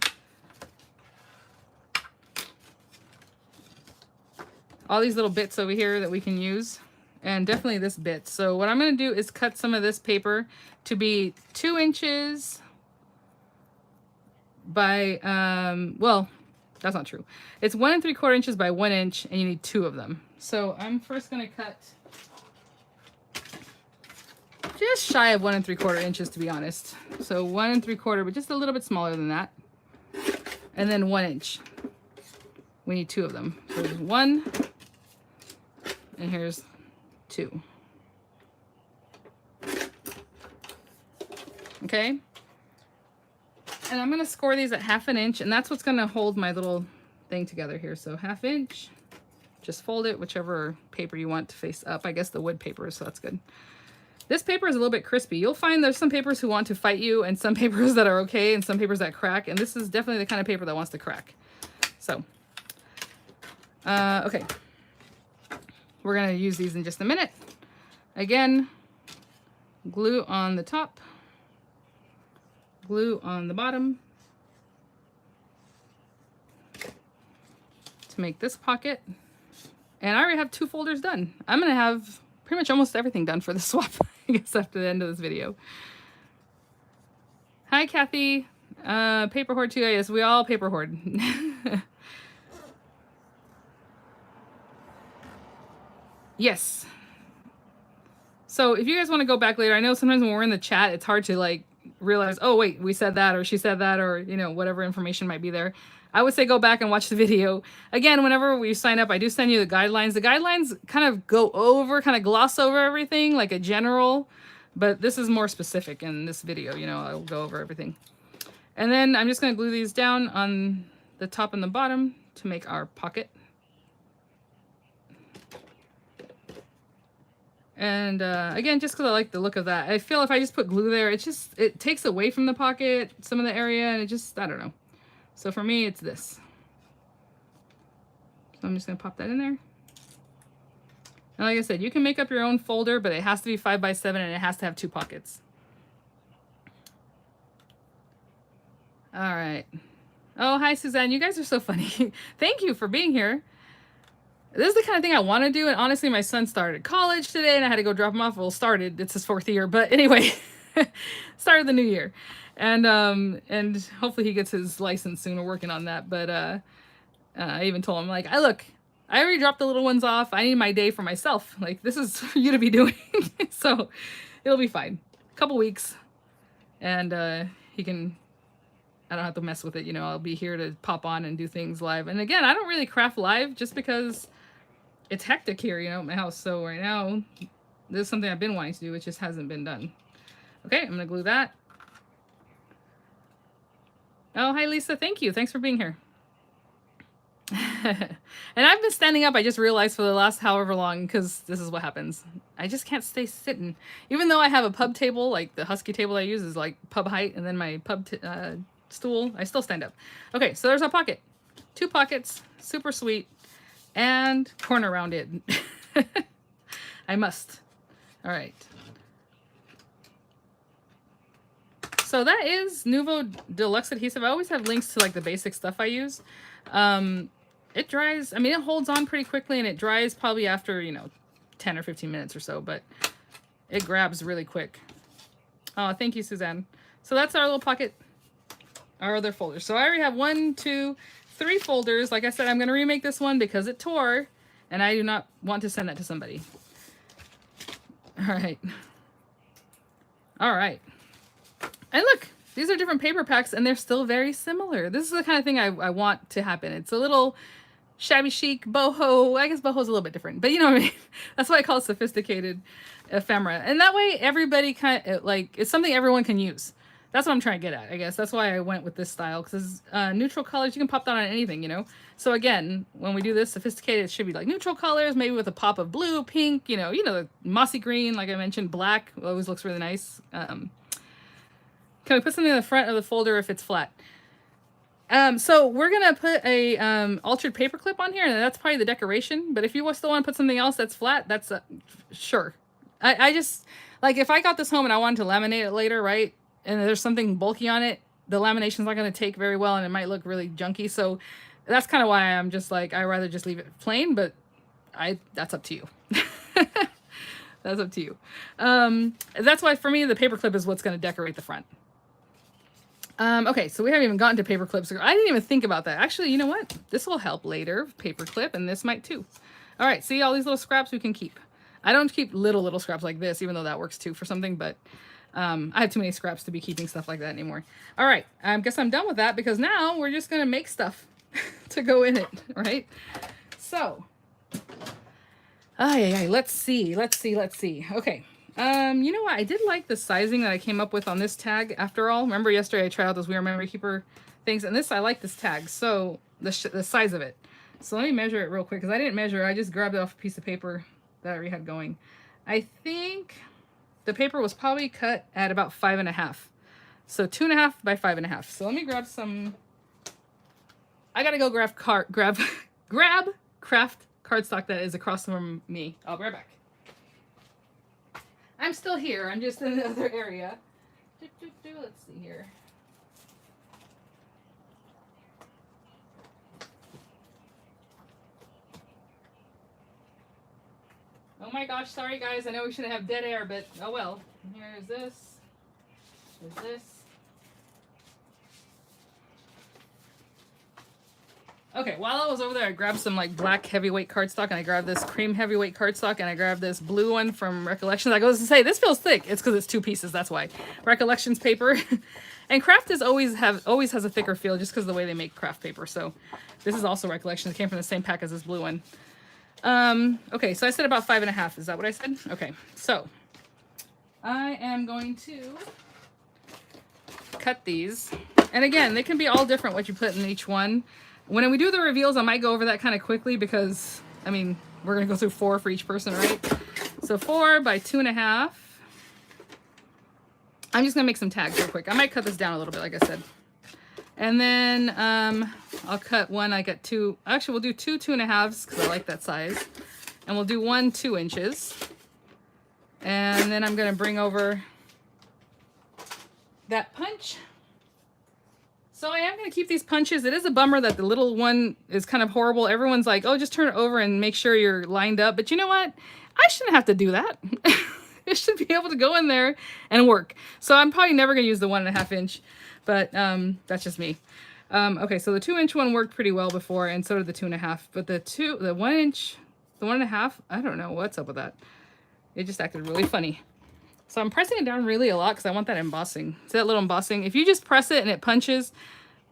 All these little bits over here that we can use, and definitely this bit. So what I'm going to do is cut some of this paper to be 2 inches by, well, that's not true. It's 1 3/4 inches by 1 inch, and you need 2 of them. So I'm first going to cut just shy of 1 3/4 inches, to be honest. So 1 3/4, but just a little bit smaller than that. And then 1 inch. We need 2 of them. So there's 1, and here's 2. Okay. And I'm going to score these at 1/2 inch, and that's what's going to hold my little thing together here. So 1/2 inch, just fold it, whichever paper you want to face up. I guess the wood paper, so that's good. This paper is a little bit crispy. You'll find there's some papers who want to fight you, and some papers that are okay, and some papers that crack, and this is definitely the kind of paper that wants to crack. So, okay. We're going to use these in just a minute. Again, glue on the top, glue on the bottom to make this pocket. And I already have 2 folders done. I'm going to have pretty much almost everything done for the swap, I guess, after the end of this video. Hi, Kathy. Paper hoard too. Yes, we all paper hoard. Yes. So if you guys want to go back later, I know sometimes when we're in the chat, it's hard to like realize, oh wait, we said that, or she said that, or you know, whatever information might be there. I would say go back and watch the video. Again, whenever we sign up, I do send you the guidelines. The guidelines kind of go over, kind of gloss over everything, like a general, but this is more specific in this video, you know, I'll go over everything. And then I'm just going to glue these down on the top and the bottom to make our pocket. And again, just because I like the look of that. I feel if I just put glue there, it takes away from the pocket, some of the area, and it just, I don't know. So for me, it's this. So I'm just going to pop that in there. And like I said, you can make up your own folder, but it has to be 5 by 7 and it has to have 2 pockets. All right. Oh, hi, Suzanne. You guys are so funny. Thank you for being here. This is the kind of thing I want to do, and honestly, my son started college today, and I had to go drop him off. Well, started. It's his 4th year, but anyway, started the new year, and hopefully he gets his license soon. We're working on that, but I even told him, like, look, I already dropped the little ones off. I need my day for myself. Like, this is for you to be doing. So it'll be fine. A couple weeks. And he can, I don't have to mess with it. You know, I'll be here to pop on and do things live. And again, I don't really craft live just because it's hectic here, you know, at my house. So right now, this is something I've been wanting to do. It just hasn't been done. Okay, I'm going to glue that. Oh, hi, Lisa. Thank you. Thanks for being here. And I've been standing up, I just realized, for the last however long, because this is what happens. I just can't stay sitting. Even though I have a pub table, like the Husky table I use is like pub height, and then my pub stool, I still stand up. Okay, so there's our pocket. 2 pockets, super sweet, and corner around it. I must. All right. So that is Nuvo Deluxe Adhesive. I always have links to like the basic stuff I use. It dries, I mean, it holds on pretty quickly, and it dries probably after, you know, 10 or 15 minutes or so, but it grabs really quick. Oh, thank you, Suzanne. So that's our little pocket, our other folders. So I already have 1, 2, 3 folders. Like I said, I'm going to remake this one because it tore, and I do not want to send that to somebody. All right. All right. And look, these are different paper packs, and they're still very similar. This is the kind of thing I want to happen. It's a little shabby chic, boho. I guess boho's a little bit different, but you know what I mean? That's why I call it sophisticated ephemera. And that way everybody kind of, like, it's something everyone can use. That's what I'm trying to get at, I guess. That's why I went with this style, because neutral colors, you can pop that on anything, you know? So again, when we do this sophisticated, it should be like neutral colors, maybe with a pop of blue, pink, you know, the mossy green, like I mentioned, black always looks really nice. Can we put something in the front of the folder if it's flat? So we're gonna put a altered paperclip on here, and that's probably the decoration. But if you still want to put something else that's flat, that's sure. I just, like, if I got this home and I wanted to laminate it later, right? And there's something bulky on it, the lamination's not gonna take very well, and it might look really junky. So that's kind of why I'm just like, I'd rather just leave it plain. But that's up to you. That's up to you. That's why for me the paperclip is what's gonna decorate the front. Okay, so we haven't even gotten to paper clips. I didn't even think about that. Actually, you know what? This will help later, paper clip, and this might too. All right, see all these little scraps we can keep. I don't keep little scraps like this, even though that works too for something, but I have too many scraps to be keeping stuff like that anymore. All right, I guess I'm done with that, because now we're just gonna make stuff to go in it, right? So, let's see. Okay. You know what? I did like the sizing that I came up with on this tag after all. Remember yesterday I tried out those We Are Memory Keeper things, and this, I like this tag. So the size of it. So let me measure it real quick, because I didn't measure. I just grabbed it off a piece of paper that I already had going. I think the paper was probably cut at about 5.5. So 2.5 by 5.5. So let me grab some. I gotta go grab craft cardstock that is across from me. I'll be right back. I'm still here. I'm just in the other area. Let's see here. Oh my gosh, sorry guys. I know we shouldn't have dead air, but oh well. Here's this. There's this. Okay, while I was over there, I grabbed some like black heavyweight cardstock, and I grabbed this cream heavyweight cardstock, and I grabbed this blue one from Recollections. I was to say, this feels thick. It's because it's 2 pieces, that's why. Recollections paper. And craft is always has a thicker feel just because of the way they make craft paper. So this is also Recollections. It came from the same pack as this blue one. Okay, so I said about 5.5. Is that what I said? Okay, so I am going to cut these. And again, they can be all different what you put in each one. When we do the reveals, I might go over that kind of quickly because, I mean, we're going to go through 4 for each person, right? So 4 by 2.5. I'm just going to make some tags real quick. I might cut this down a little bit, like I said. And then I'll cut one. I got 2. Actually, we'll do 2 2.5s because I like that size. And we'll do 1 2 inches. And then I'm going to bring over that punch. So I am going to keep these punches. It is a bummer that the little one is kind of horrible. Everyone's like, oh, just turn it over and make sure you're lined up. But you know what? I shouldn't have to do that. It should be able to go in there and work. So I'm probably never going to use the 1.5 inch, but that's just me. Okay, so the 2-inch one worked pretty well before, and so did the 2.5. But the 1 inch, the 1.5, I don't know what's up with that. It just acted really funny. So I'm pressing it down really a lot because I want that embossing. See that little embossing? If you just press it and it punches,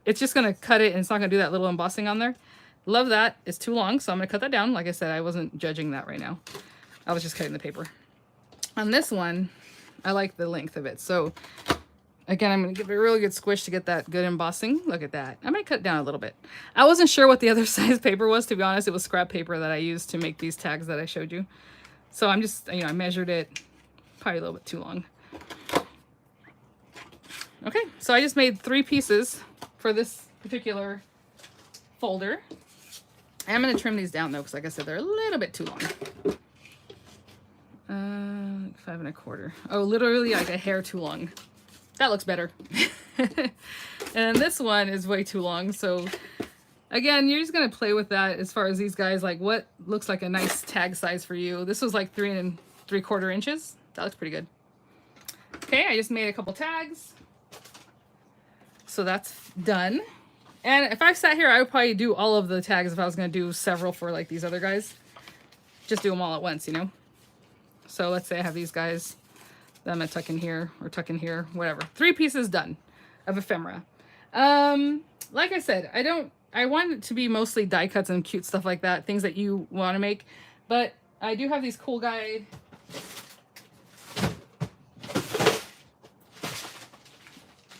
it's just gonna cut it and it's not gonna do that little embossing on there. Love that. It's too long, so I'm gonna cut that down. Like I said, I wasn't judging that right now. I was just cutting the paper. On this one, I like the length of it. So again, I'm gonna give it a really good squish to get that good embossing. Look at that. I might cut it down a little bit. I wasn't sure what the other size paper was, to be honest. It was scrap paper that I used to make these tags that I showed you. So I'm just, you know, I measured it probably a little bit too long. Okay, so I just made 3 pieces for this particular folder. I'm gonna trim these down though, because like I said, they're a little bit too long. 5 1/4. Oh, literally like a hair too long. That looks better. And this one is way too long. So again, you're just gonna play with that as far as these guys, like what looks like a nice tag size for you. This was like 3 3/4 inches. That looks pretty good. Okay, I just made a couple tags. So that's done. And if I sat here, I would probably do all of the tags if I was gonna do several for like these other guys. Just do them all at once, you know? So let's say I have these guys that I'm gonna tuck in here or tuck in here, whatever. 3 pieces done of ephemera. Like I said, I want it to be mostly die cuts and cute stuff like that, things that you want to make. But I do have these cool guy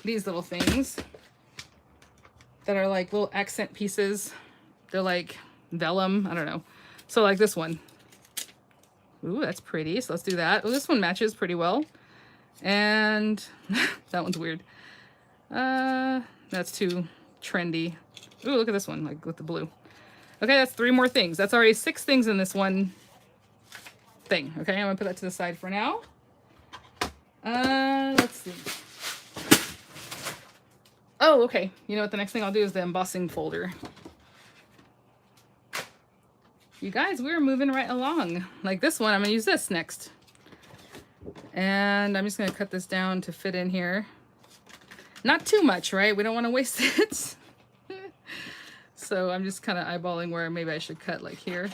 these little things that are like little accent pieces. They're like vellum, I don't know. So like this one. Ooh, that's pretty. So let's do that. Oh, this one matches pretty well. And that one's weird. That's too trendy. Ooh, look at this one, like with the blue. Okay, that's 3 more things. That's already 6 things in this one thing. Okay, I'm gonna put that to the side for now. Let's see. Oh, okay. You know what? The next thing I'll do is the embossing folder. You guys, we're moving right along. Like this one, I'm gonna use this next. And I'm just gonna cut this down to fit in here. Not too much, right? We don't want to waste it. So I'm just kind of eyeballing where maybe I should cut, like here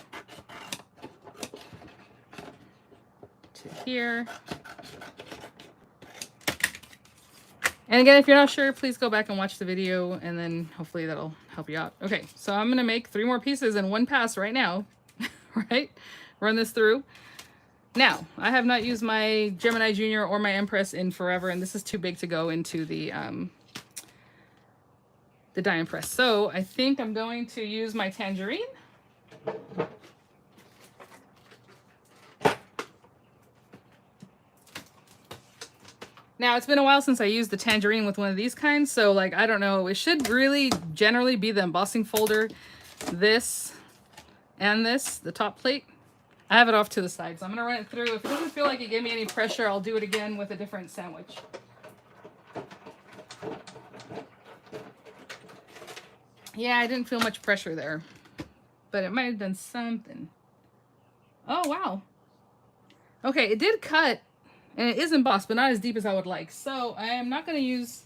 to here. And again, if you're not sure, please go back and watch the video, and then hopefully that'll help you out. Okay, so I'm gonna make 3 more pieces in one pass right now, right? Run this through. Now, I have not used my Gemini Junior or my Empress in forever, and this is too big to go into the die and press. So I think I'm going to use my Tangerine. Now, it's been a while since I used the Tangerine with one of these kinds, so like, I don't know, it should really generally be the embossing folder, this and this, the top plate. I have it off to the side, so I'm gonna run it through. If it doesn't feel like it gave me any pressure, I'll do it again with a different sandwich. Yeah, I didn't feel much pressure there, but it might have done something. Oh, wow. Okay, it did cut, and it is embossed, but not as deep as I would like. So I am not going to use,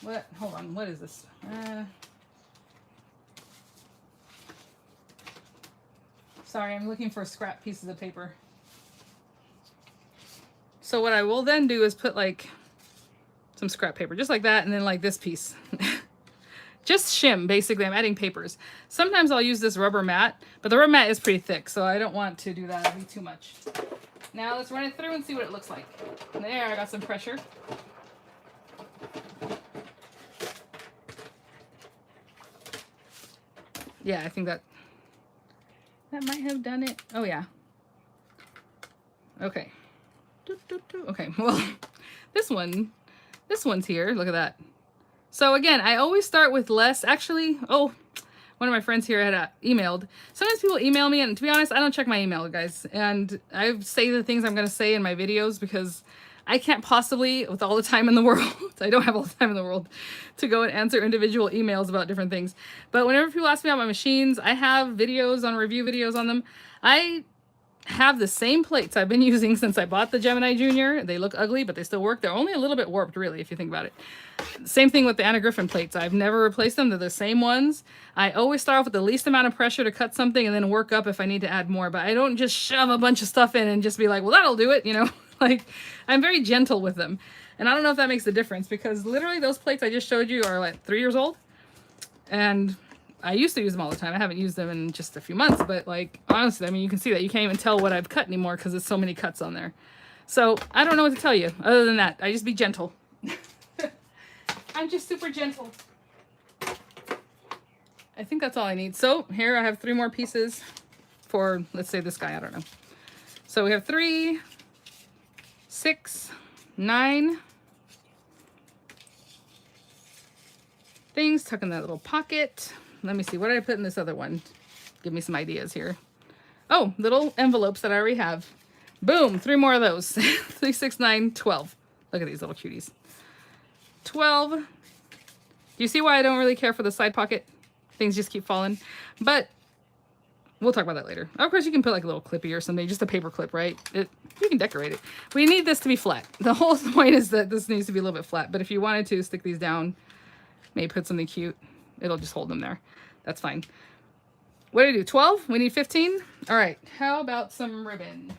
what, hold on, what is this? Sorry, I'm looking for scrap pieces of paper. So what I will then do is put like some scrap paper, just like that, and then like this piece. Just shim, basically. I'm adding papers. Sometimes I'll use this rubber mat, but the rubber mat is pretty thick, so I don't want to do that. It'll be too much. Now let's run it through and see what it looks like. There, I got some pressure. Yeah, I think that might have done it. Oh, yeah. Okay. Okay, well, this one's here. Look at that. So again, I always start with less. Actually, oh, one of my friends here had emailed. Sometimes people email me, and to be honest, I don't check my email, guys. And I say the things I'm going to say in my videos because I can't possibly, with all the time in the world, I don't have all the time in the world to go and answer individual emails about different things. But whenever people ask me about my machines, I have videos on review videos on them. I have the same plates I've been using since I bought the Gemini Junior. They look ugly, but they still work. They're only a little bit warped, really, if you think about it. Same thing with the Anna Griffin plates. I've never replaced them. They're the same ones. I always start off with the least amount of pressure to cut something and then work up if I need to add more. But I don't just shove a bunch of stuff in and just be like, well, that'll do it, you know? Like, I'm very gentle with them. And I don't know if that makes a difference, because literally those plates I just showed you are like 3 years old. And I used to use them all the time. I haven't used them in just a few months, but like, honestly, I mean, you can see that you can't even tell what I've cut anymore because there's so many cuts on there. So I don't know what to tell you other than that. I just be gentle. I'm just super gentle. I think that's all I need. So here I have 3 more pieces for, let's say this guy, I don't know. So we have 3, 6, 9 things. Tuck in that little pocket. Let me see, what did I put in this other one? Give me some ideas here. Oh, little envelopes that I already have. Boom, 3 more of those. 3, 6, 9, 12. Look at these little cuties. 12. Do you see why I don't really care for the side pocket? Things just keep falling. But we'll talk about that later. Of course, you can put like a little clippy or something, just a paper clip, right? You can decorate it. We need this to be flat. The whole point is that this needs to be a little bit flat. But if you wanted to stick these down, maybe put something cute, it'll just hold them there. That's fine. What did I do? 12? We need 15? All right. How about some ribbon?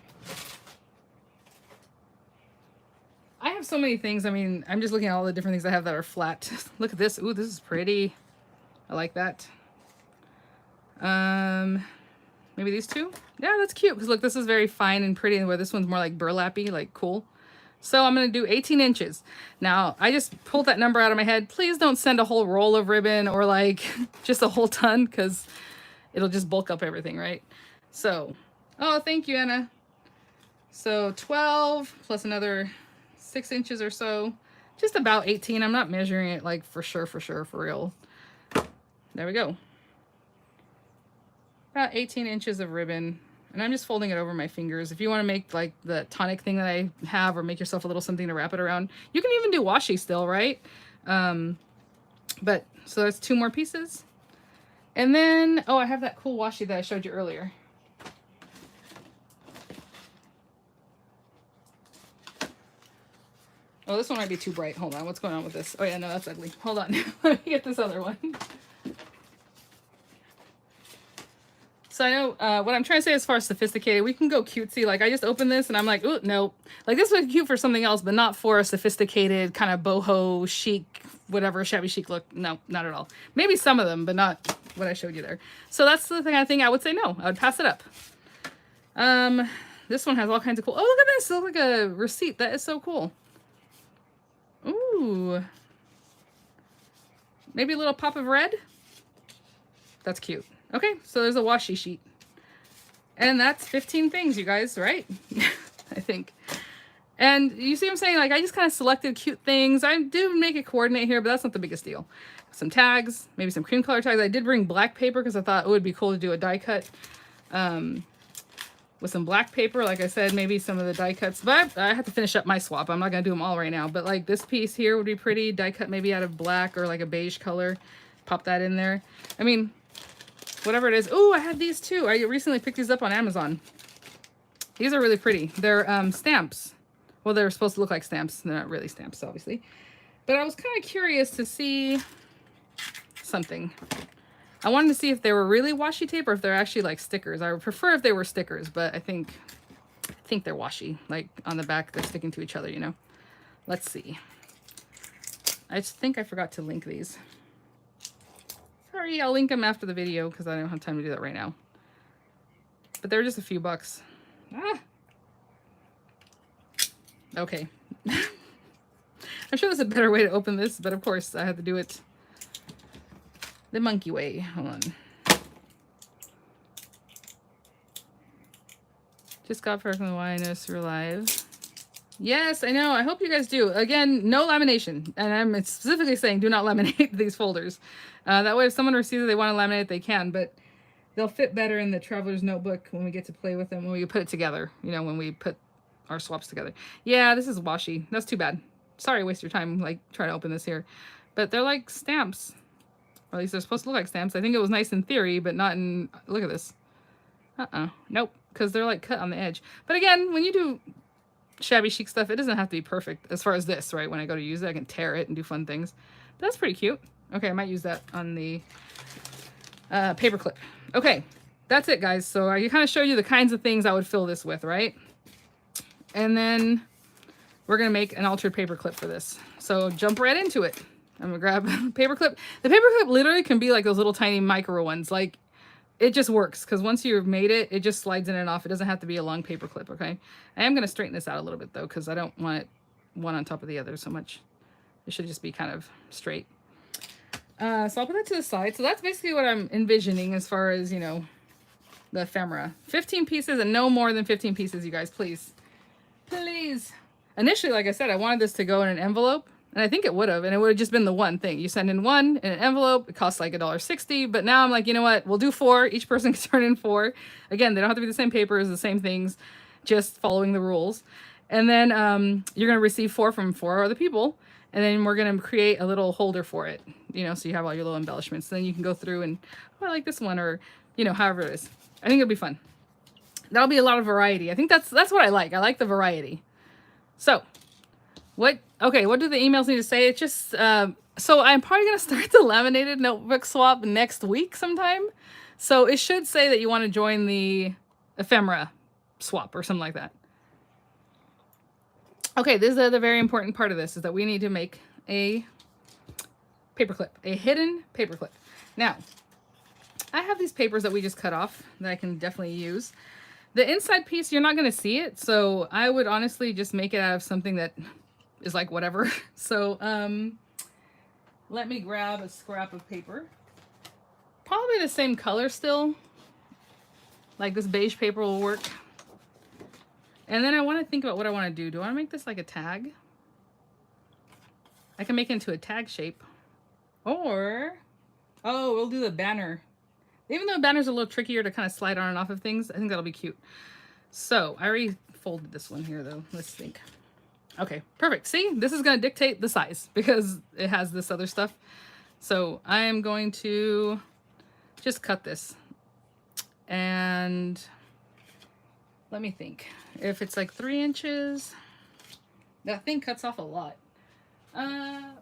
I have so many things. I mean, I'm just looking at all the different things I have that are flat. Look at this. Ooh, this is pretty. I like that. Maybe these 2? Yeah, that's cute. Because look, this is very fine and pretty, and where this one's more like burlappy, like cool. So I'm going to do 18 inches. Now, I just pulled that number out of my head. Please don't send a whole roll of ribbon or like just a whole ton, because it'll just bulk up everything, right? So, oh, thank you, Anna. So 12 plus another 6 inches or so. Just about 18. I'm not measuring it like for sure, for real. There we go. About 18 inches of ribbon. And I'm just folding it over my fingers. If you want to make like the tonic thing that I have, or make yourself a little something to wrap it around, you can even do washi still, right? But so that's 2 more pieces. And then, oh, I have that cool washi that I showed you earlier. Oh, this one might be too bright. Hold on, what's going on with this? Oh yeah, no, that's ugly. Hold on, let me get this other one. So I know what I'm trying to say as far as sophisticated, we can go cutesy. Like I just opened this and I'm like, ooh, no. Like this would be cute for something else, but not for a sophisticated kind of boho chic, whatever, shabby chic look. No, not at all. Maybe some of them, but not what I showed you there. So that's the thing. I think I would say no. I would pass it up. This one has all kinds of cool. Oh, look at this. It looks like a receipt. That is so cool. Ooh. Maybe a little pop of red. That's cute. Okay, so there's a washi sheet. And that's 15 things, you guys, right? I think. And you see what I'm saying? Like, I just kind of selected cute things. I do make it coordinate here, but that's not the biggest deal. Some tags, maybe some cream color tags. I did bring black paper because I thought it would be cool to do a die cut with some black paper. Like I said, maybe some of the die cuts. But I have to finish up my swap. I'm not going to do them all right now. But, like, this piece here would be pretty. Die cut maybe out of black or, like, a beige color. Pop that in there. I mean, whatever it is. Oh, I had these too. I recently picked these up on Amazon. These are really pretty. They're stamps. Well, they're supposed to look like stamps. They're not really stamps, obviously. But I was kind of curious to see something. I wanted to see if they were really washi tape or if they're actually like stickers. I would prefer if they were stickers, but I think they're washi. Like on the back, they're sticking to each other, you know. Let's see. I just think I forgot to link these. Sorry, I'll link them after the video because I don't have time to do that right now. But they're just a few bucks. Ah. Okay. I'm sure there's a better way to open this, but of course I have to do it the monkey way. Hold on. Just got for why I noticed you're live. Yes, I know. I hope you guys do. Again, no lamination. And I'm specifically saying do not laminate these folders. That way if someone receives it, they want to laminate, they can. But they'll fit better in the traveler's notebook when we get to play with them, when we put it together. You know, when we put our swaps together. Yeah, this is washi. That's too bad. Sorry, waste your time, like, trying to open this here. But they're like stamps. Or at least they're supposed to look like stamps. I think it was nice in theory, but not in... Look at this. Nope. because they're like cut on the edge. But again, when you do shabby chic stuff, it doesn't have to be perfect as far as this, right? When I go to use it, I can tear it and do fun things. But that's pretty cute. Okay, I might use that on the paperclip. Okay, that's it, guys. So I kind of showed you the kinds of things I would fill this with, right? And then we're gonna make an altered paperclip for this. So jump right into it. I'm gonna grab paperclip. The paperclip literally can be like those little tiny micro ones. Like, it just works because once you've made it, it just slides in and off. It doesn't have to be a long paper clip, okay? I am going to straighten this out a little bit though, because I don't want it one on top of the other so much. It should just be kind of straight. So I'll put that to the side. So that's basically what I'm envisioning as far as, you know, the ephemera. 15 pieces and no more than 15 pieces, you guys, please. Please. Initially, like I said, I wanted this to go in an envelope. And I think it would have, and it would have just been the one thing. You send in one in an envelope, it costs like $1.60, but now I'm like, you know what, we'll do 4. Each person can turn in 4. Again, they don't have to be the same papers, the same things, just following the rules. And then you're going to receive 4 from 4 other people, and then we're going to create a little holder for it, you know, so you have all your little embellishments. Then you can go through and, oh, I like this one, or, you know, however it is. I think it'll be fun. That'll be a lot of variety. I think that's what I like. I like the variety. So, what do the emails need to say? It's just, so I'm probably going to start the laminated notebook swap next week sometime. So it should say that you want to join the ephemera swap or something like that. Okay, this is the very important part of this, is that we need to make a paperclip, a hidden paperclip. Now, I have these papers that we just cut off that I can definitely use. The inside piece, you're not going to see it. So I would honestly just make it out of something that is like whatever. So let me grab a scrap of paper, probably the same color still, like this beige paper will work. And then I want to think about what I want to do. Do I want to make this like a tag? I can make it into a tag shape, or oh, we'll do the banner. Even though banners are a little trickier to kind of slide on and off of things, I think that'll be cute. So I already folded this one here though. Let's think. Okay, perfect. See, this is going to dictate the size because it has this other stuff. So I am going to just cut this. And let me think. If it's like 3 inches, that thing cuts off a lot. I'm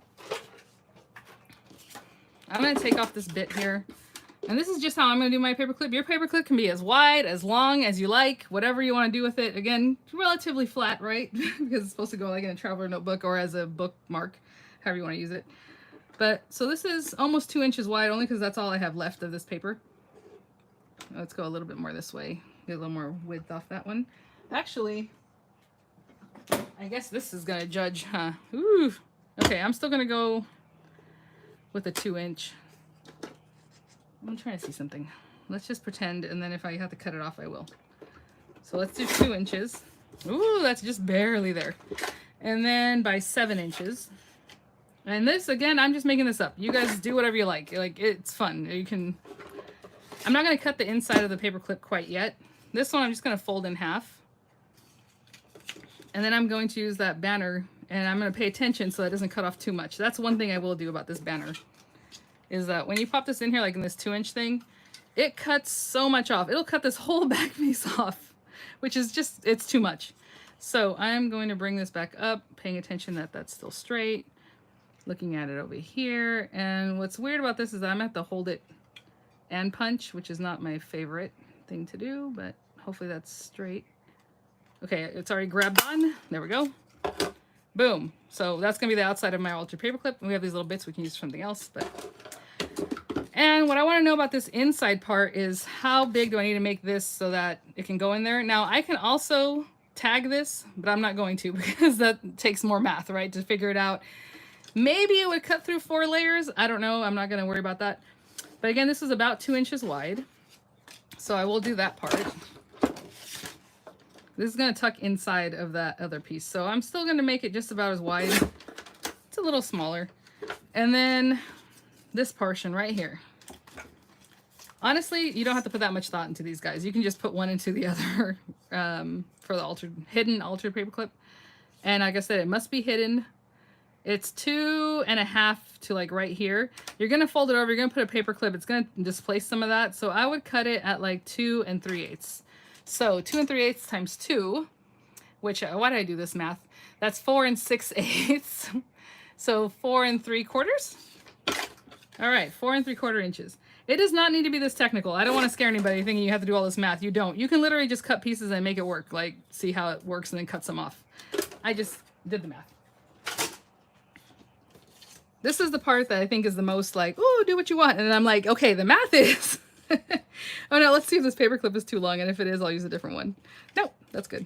going to take off this bit here. And this is just how I'm going to do my paperclip. Your paperclip can be as wide, as long as you like, whatever you want to do with it. Again, relatively flat, right? Because it's supposed to go like in a traveler notebook or as a bookmark, however you want to use it. But, so this is almost 2 inches wide, only because that's all I have left of this paper. Let's go a little bit more this way. Get a little more width off that one. Actually, I guess this is going to judge, huh? Ooh. Okay, I'm still going to go with a 2-inch. I'm trying to see something. Let's just pretend, and then if I have to cut it off, I will. So let's do 2 inches. Ooh, that's just barely there. And then by 7 inches. And this, again, I'm just making this up. You guys do whatever you like. Like, it's fun. You can... I'm not going to cut the inside of the paperclip quite yet. This one I'm just going to fold in half. And then I'm going to use that banner, and I'm going to pay attention so that it doesn't cut off too much. That's one thing I will do about this banner. Is that when you pop this in here, like in this 2-inch thing, it cuts so much off. It'll cut this whole back piece off, which is just, it's too much. So I'm going to bring this back up, paying attention that that's still straight, looking at it over here. And what's weird about this is that I'm going to have to hold it and punch, which is not my favorite thing to do, but hopefully that's straight. Okay, it's already grabbed on. There we go. Boom. So that's going to be the outside of my altered paperclip. We have these little bits we can use for something else, but... And what I want to know about this inside part is how big do I need to make this so that it can go in there. Now, I can also tag this, but I'm not going to because that takes more math, right, to figure it out. Maybe it would cut through 4 layers. I don't know. I'm not going to worry about that. But again, this is about 2 inches wide. So I will do that part. This is going to tuck inside of that other piece. So I'm still going to make it just about as wide. It's a little smaller. And then this portion right here. Honestly, you don't have to put that much thought into these guys. You can just put one into the other for the hidden altered paperclip. And like I said, it must be hidden. It's 2.5 to like right here. You're going to fold it over. You're going to put a paperclip. It's going to displace some of that. So I would cut it at like 2 3/8. So 2 3/8 times 2, which, why did I do this math? That's 4 6/8. So 4 3/4. All right, 4 3/4 inches. It does not need to be this technical. I don't want to scare anybody thinking you have to do all this math. You don't. You can literally just cut pieces and make it work. Like, see how it works and then cut some off. I just did the math. This is the part that I think is the most like, oh, do what you want. And I'm like, okay, the math is. Oh no, let's see if this paperclip is too long. And if it is, I'll use a different one. No, that's good.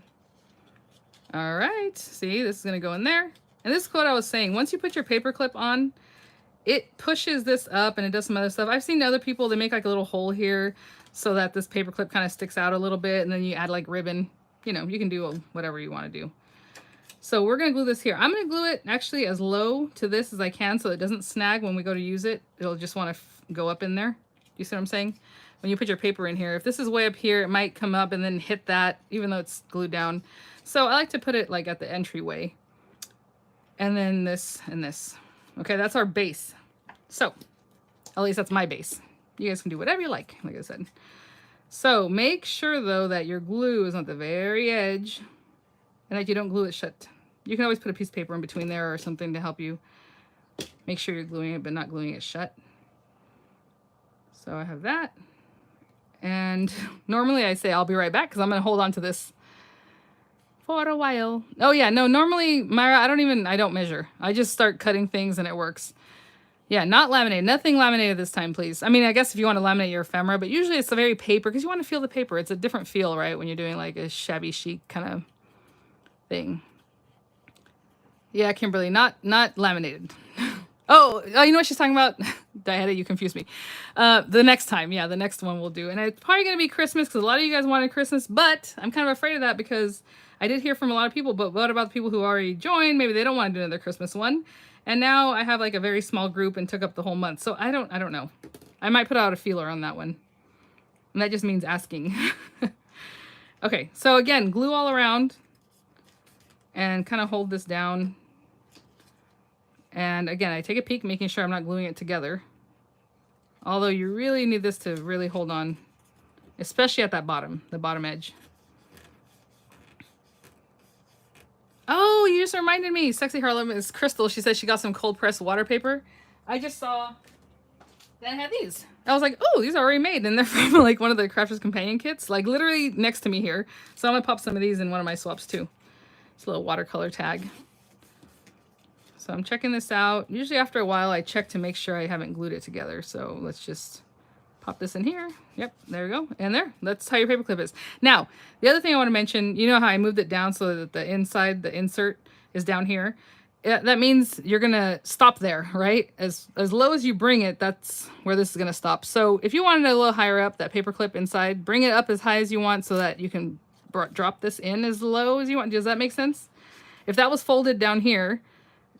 All right. See, this is going to go in there. And this is what I was saying. Once you put your paperclip on, it pushes this up and it does some other stuff. I've seen other people, they make like a little hole here so that this paperclip kind of sticks out a little bit. And then you add like ribbon. You know, you can do whatever you want to do. So we're going to glue this here. I'm going to glue it actually as low to this as I can so it doesn't snag when we go to use it. It'll just want to go up in there. You see what I'm saying? When you put your paper in here, if this is way up here, it might come up and then hit that, even though it's glued down. So I like to put it like at the entryway. And then this and this. Okay, that's our base. So, at least that's my base. You guys can do whatever you like I said. So make sure though that your glue is on the very edge and that you don't glue it shut. You can always put a piece of paper in between there or something to help you make sure you're gluing it but not gluing it shut. So I have that. And normally I say I'll be right back because I'm going to hold on to this for a while. Oh yeah, no, normally, Myra, I don't measure. I just start cutting things and it works. Yeah, not laminated. Nothing laminated this time, please. I mean, I guess if you want to laminate your ephemera, but usually it's a very paper because you want to feel the paper. It's a different feel, right? When you're doing like a shabby chic kind of thing. Yeah, Kimberly, not laminated. Oh, you know what she's talking about? Diana, you confused me. The next time, yeah, the next one we'll do. And it's probably going to be Christmas because a lot of you guys wanted Christmas, but I'm kind of afraid of that because I did hear from a lot of people, but what about the people who already joined? Maybe they don't want to do another Christmas one. And now I have like a very small group and took up the whole month. So I don't know. I might put out a feeler on that one. And that just means asking. Okay, so again, glue all around and kind of hold this down. And again, I take a peek, making sure I'm not gluing it together. Although you really need this to really hold on, especially at that bottom, the bottom edge. Oh, you just reminded me. Sexy Harlem is Crystal. She said she got some cold pressed water paper. I just saw that I had these. I was like, oh, these are already made. And they're from like one of the Crafter's Companion kits, like literally next to me here. So I'm gonna pop some of these in one of my swaps too. It's a little watercolor tag. So I'm checking this out. Usually after a while, I check to make sure I haven't glued it together. So let's just pop this in here. Yep, there we go. And there, that's how your paperclip is. Now, the other thing I want to mention, you know how I moved it down so that the inside, the insert is down here? That means you're going to stop there, right? As low as you bring it, that's where this is going to stop. So if you wanted it a little higher up, that paperclip inside, bring it up as high as you want so that you can drop this in as low as you want. Does that make sense? If that was folded down here,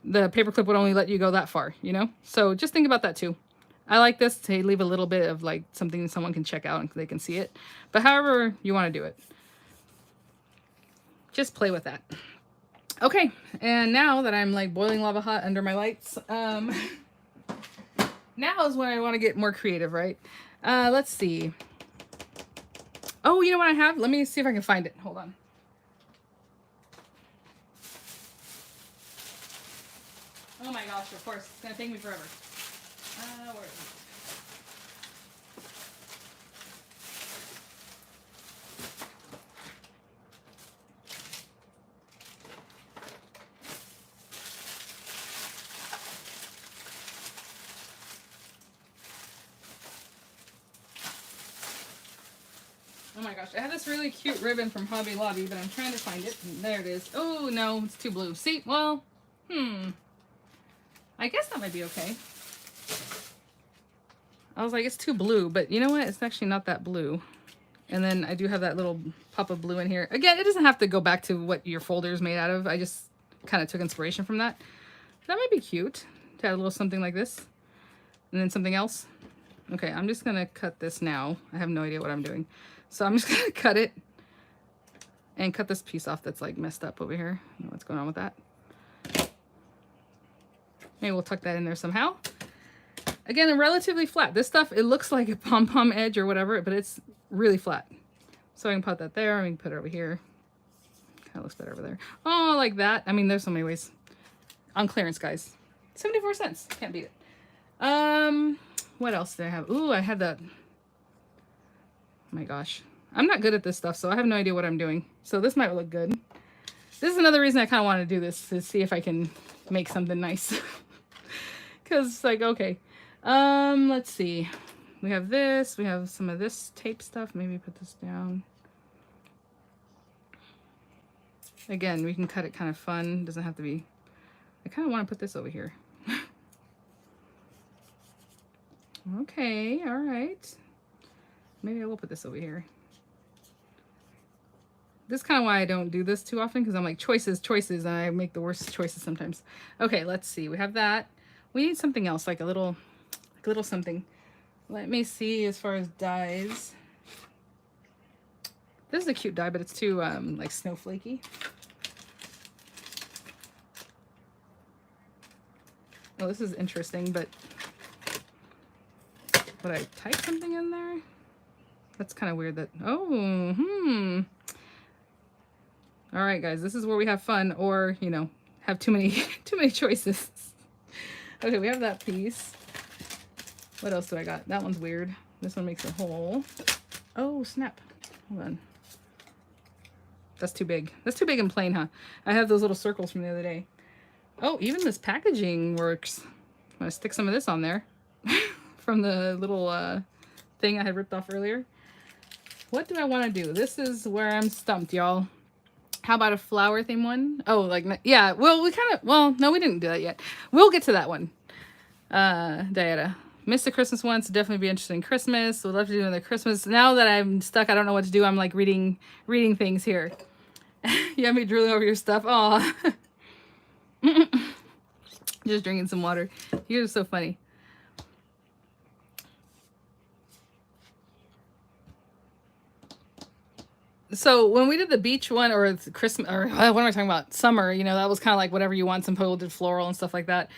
the paperclip would only let you go that far, you know? So just think about that too. I like this to leave a little bit of like something someone can check out and they can see it. But however you want to do it, just play with that. Okay, and now that I'm like boiling lava hot under my lights, now is when I want to get more creative, right? Let's see. Oh, you know what I have? Let me see if I can find it. Hold on. Oh my gosh, of course. It's going to take me forever. Where is it? Oh my gosh, I have this really cute ribbon from Hobby Lobby, but I'm trying to find it. There it is. Oh no, it's too blue. See, well, I guess that might be okay. I was like, it's too blue, but you know what? It's actually not that blue. And then I do have that little pop of blue in here. Again, it doesn't have to go back to what your folder is made out of. I just kind of took inspiration from that. That might be cute to add a little something like this. And then something else. Okay, I'm just going to cut this now. I have no idea what I'm doing. So I'm just going to cut it and cut this piece off that's like messed up over here. I don't know what's going on with that. Maybe we'll tuck that in there somehow. Again, relatively flat. This stuff, it looks like a pom-pom edge or whatever, but it's really flat. So I can put that there. I can put it over here. Kind of looks better over there. Oh, like that. I mean, there's so many ways. On clearance, guys. 74 cents. Can't beat it. What else did I have? Ooh, I had that. Oh my gosh. I'm not good at this stuff, so I have no idea what I'm doing. So this might look good. This is another reason I kind of want to do this, to see if I can make something nice. Because, like, okay. Let's see. We have this. We have some of this tape stuff. Maybe put this down. Again, we can cut it kind of fun. Doesn't have to be... I kind of want to put this over here. Okay, all right. Maybe I will put this over here. This is kind of why I don't do this too often, because I'm like, choices, and I make the worst choices sometimes. Okay, let's see. We have that. We need something else, like a little something. Let me see as far as dyes. This is a cute dye, but it's too like snowflakey. Oh, this is interesting, but would I type something in there? That's kind of weird that, oh, All right, guys, this is where we have fun, or, you know, have too many choices. Okay, we have that piece. What else do I got? That one's weird. This one makes a hole. Oh, snap. Hold on. That's too big. That's too big and plain, huh? I have those little circles from the other day. Oh, even this packaging works. I'm gonna stick some of this on there from the little thing I had ripped off earlier. What do I want to do? This is where I'm stumped, y'all. How about a flower theme one? Oh, like, yeah, well, no, we didn't do that yet. We'll get to that one. Diana. Missed the Christmas one, so definitely be interested in Christmas. Would love to do another Christmas. Now that I'm stuck, I don't know what to do. I'm like reading things here. You have me drooling over your stuff. Aw. Just drinking some water. You're so funny. So when we did the beach one, or Christmas, or what am I talking about? Summer, you know, that was kind of like whatever you want. Some people did floral and stuff like that.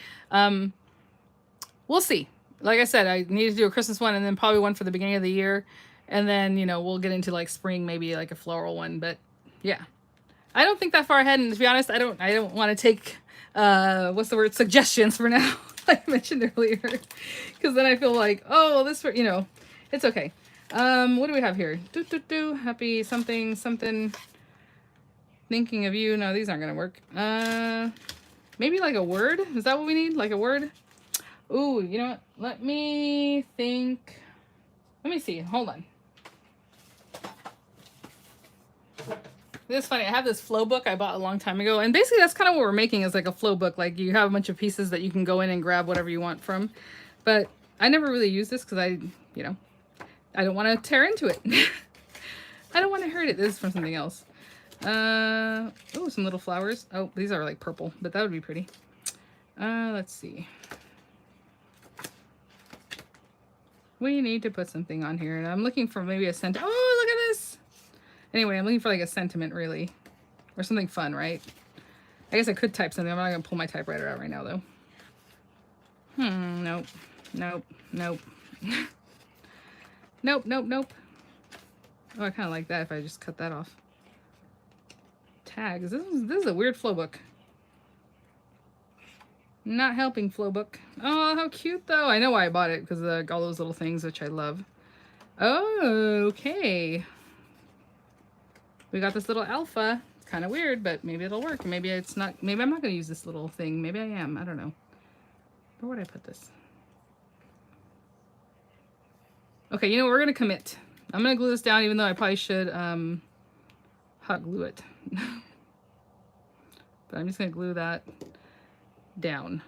We'll see. Like I said, I need to do a Christmas one, and then probably one for the beginning of the year. And then, you know, we'll get into like spring, maybe like a floral one. But yeah, I don't think that far ahead. And to be honest, I don't want to take, what's the word? Suggestions for now, like I mentioned earlier. Because then I feel like, oh, well, you know, it's okay. What do we have here? Happy something. Thinking of you. No, these aren't going to work. Maybe like a word. Is that what we need? Like a word? Ooh, you know what? Let me think. Let me see. Hold on. This is funny. I have this flow book I bought a long time ago. And basically that's kind of what we're making, is like a flow book. Like you have a bunch of pieces that you can go in and grab whatever you want from. But I never really use this because I don't want to tear into it. I don't want to hurt it. This is from something else. Oh, some little flowers. Oh, these are like purple, but that would be pretty. Let's see. We need to put something on here, and I'm looking for maybe a sentiment. Oh, look at this. Anyway, I'm looking for like a sentiment, really, or something fun, right? I guess I could type something. I'm not gonna pull my typewriter out right now, though. Nope. Nope. Nope. Oh, I kind of like that if I just cut that off. Tags. This is a weird flow book. Not helping, flow book. Oh, how cute, though. I know why I bought it, because of all those little things, which I love. Oh, okay. We got this little alpha. It's kind of weird, but maybe it'll work. Maybe it's not. Maybe I'm not going to use this little thing. Maybe I am. I don't know. Where would I put this? Okay, you know, we're going to commit. I'm going to glue this down, even though I probably should hot glue it. But I'm just going to glue that down.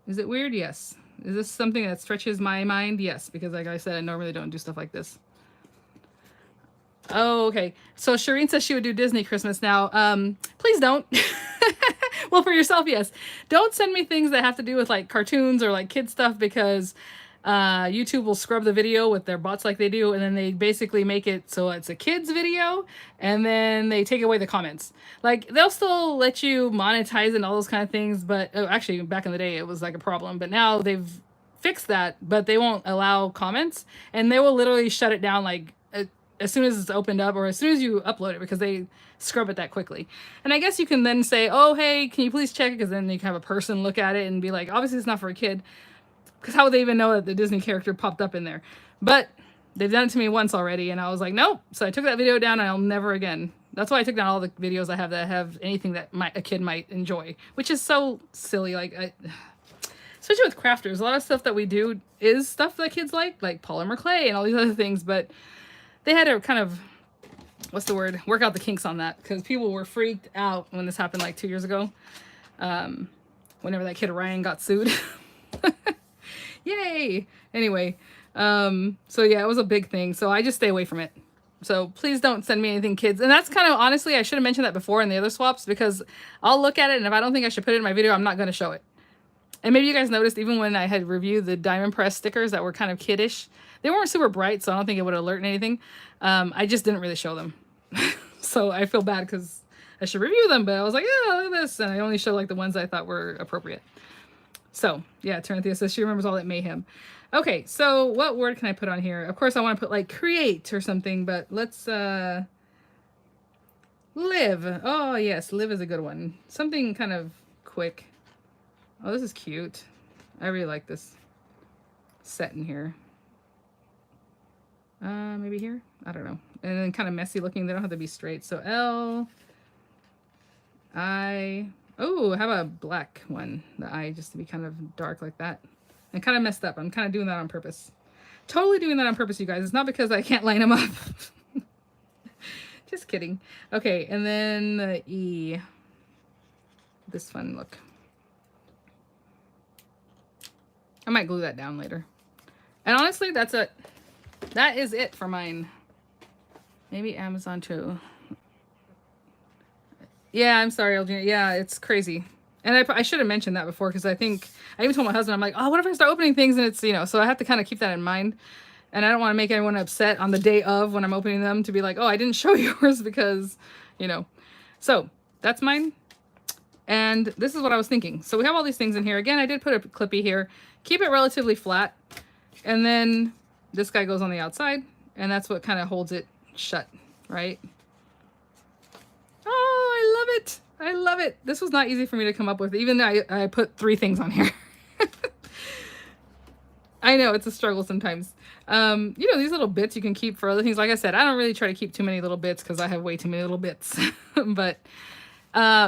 Is it weird? Yes. Is this something that stretches my mind? Yes, because like I said, I normally don't do stuff like this. Oh, okay. So Shireen says she would do Disney Christmas now. Please don't. Well, for yourself, yes. Don't send me things that have to do with like cartoons or like kid stuff, because YouTube will scrub the video with their bots like they do, and then they basically make it so it's a kid's video, and then they take away the comments. Like, they'll still let you monetize and all those kind of things, but actually back in the day it was like a problem, but now they've fix that, but they won't allow comments, and they will literally shut it down like as soon as it's opened up or as soon as you upload it, because they scrub it that quickly. And I guess you can then say, oh, hey, can you please check it? Because then you can have a person look at it and be like, obviously it's not for a kid, because how would they even know that the Disney character popped up in there? But they've done it to me once already, and I was like, nope. So I took that video down, and I'll never again. That's why I took down all the videos I have that have anything that a kid might enjoy, which is so silly. Like, especially with crafters, a lot of stuff that we do is stuff that kids like polymer clay and all these other things, but they had to kind of, what's the word, work out the kinks on that, because people were freaked out when this happened like 2 years ago. Whenever that kid Ryan got sued. Yay! Anyway, so yeah, it was a big thing, so I just stay away from it. So please don't send me anything, kids. And that's kind of, honestly, I should have mentioned that before in the other swaps, because I'll look at it, and if I don't think I should put it in my video, I'm not going to show it. And maybe you guys noticed, even when I had reviewed the Diamond Press stickers that were kind of kiddish, they weren't super bright, so I don't think it would alert anything. I just didn't really show them. So I feel bad because I should review them, but I was like, yeah, look at this. And I only showed like the ones I thought were appropriate. So yeah, Timothy says she remembers all that mayhem. Okay, so what word can I put on here? Of course I want to put like create or something, but let's live. Oh yes, live is a good one. Something kind of quick. Oh, this is cute. I really like this set in here. Maybe here? I don't know. And then kind of messy looking. They don't have to be straight. So L, I, oh, how about a black one? The I, just to be kind of dark like that. And kind of messed up. I'm kind of doing that on purpose. Totally doing that on purpose, you guys. It's not because I can't line them up. Just kidding. Okay, and then the E. This fun look. I might glue that down later. And honestly, that's it. That is it for mine. Maybe Amazon too. Yeah, I'm sorry, LG. Yeah, it's crazy. And I should have mentioned that before, because I think I even told my husband, I'm like, oh, what if I start opening things and it's, you know, so I have to kind of keep that in mind. And I don't want to make anyone upset on the day of when I'm opening them to be like, oh, I didn't show yours because, you know. So that's mine. And this is what I was thinking. So we have all these things in here. Again, I did put a clippy here. Keep it relatively flat. And then this guy goes on the outside. And that's what kind of holds it shut, right? Oh, I love it. I love it. This was not easy for me to come up with. Even though I put 3 things on here. I know, it's a struggle sometimes. You know, these little bits you can keep for other things. Like I said, I don't really try to keep too many little bits because I have way too many little bits. But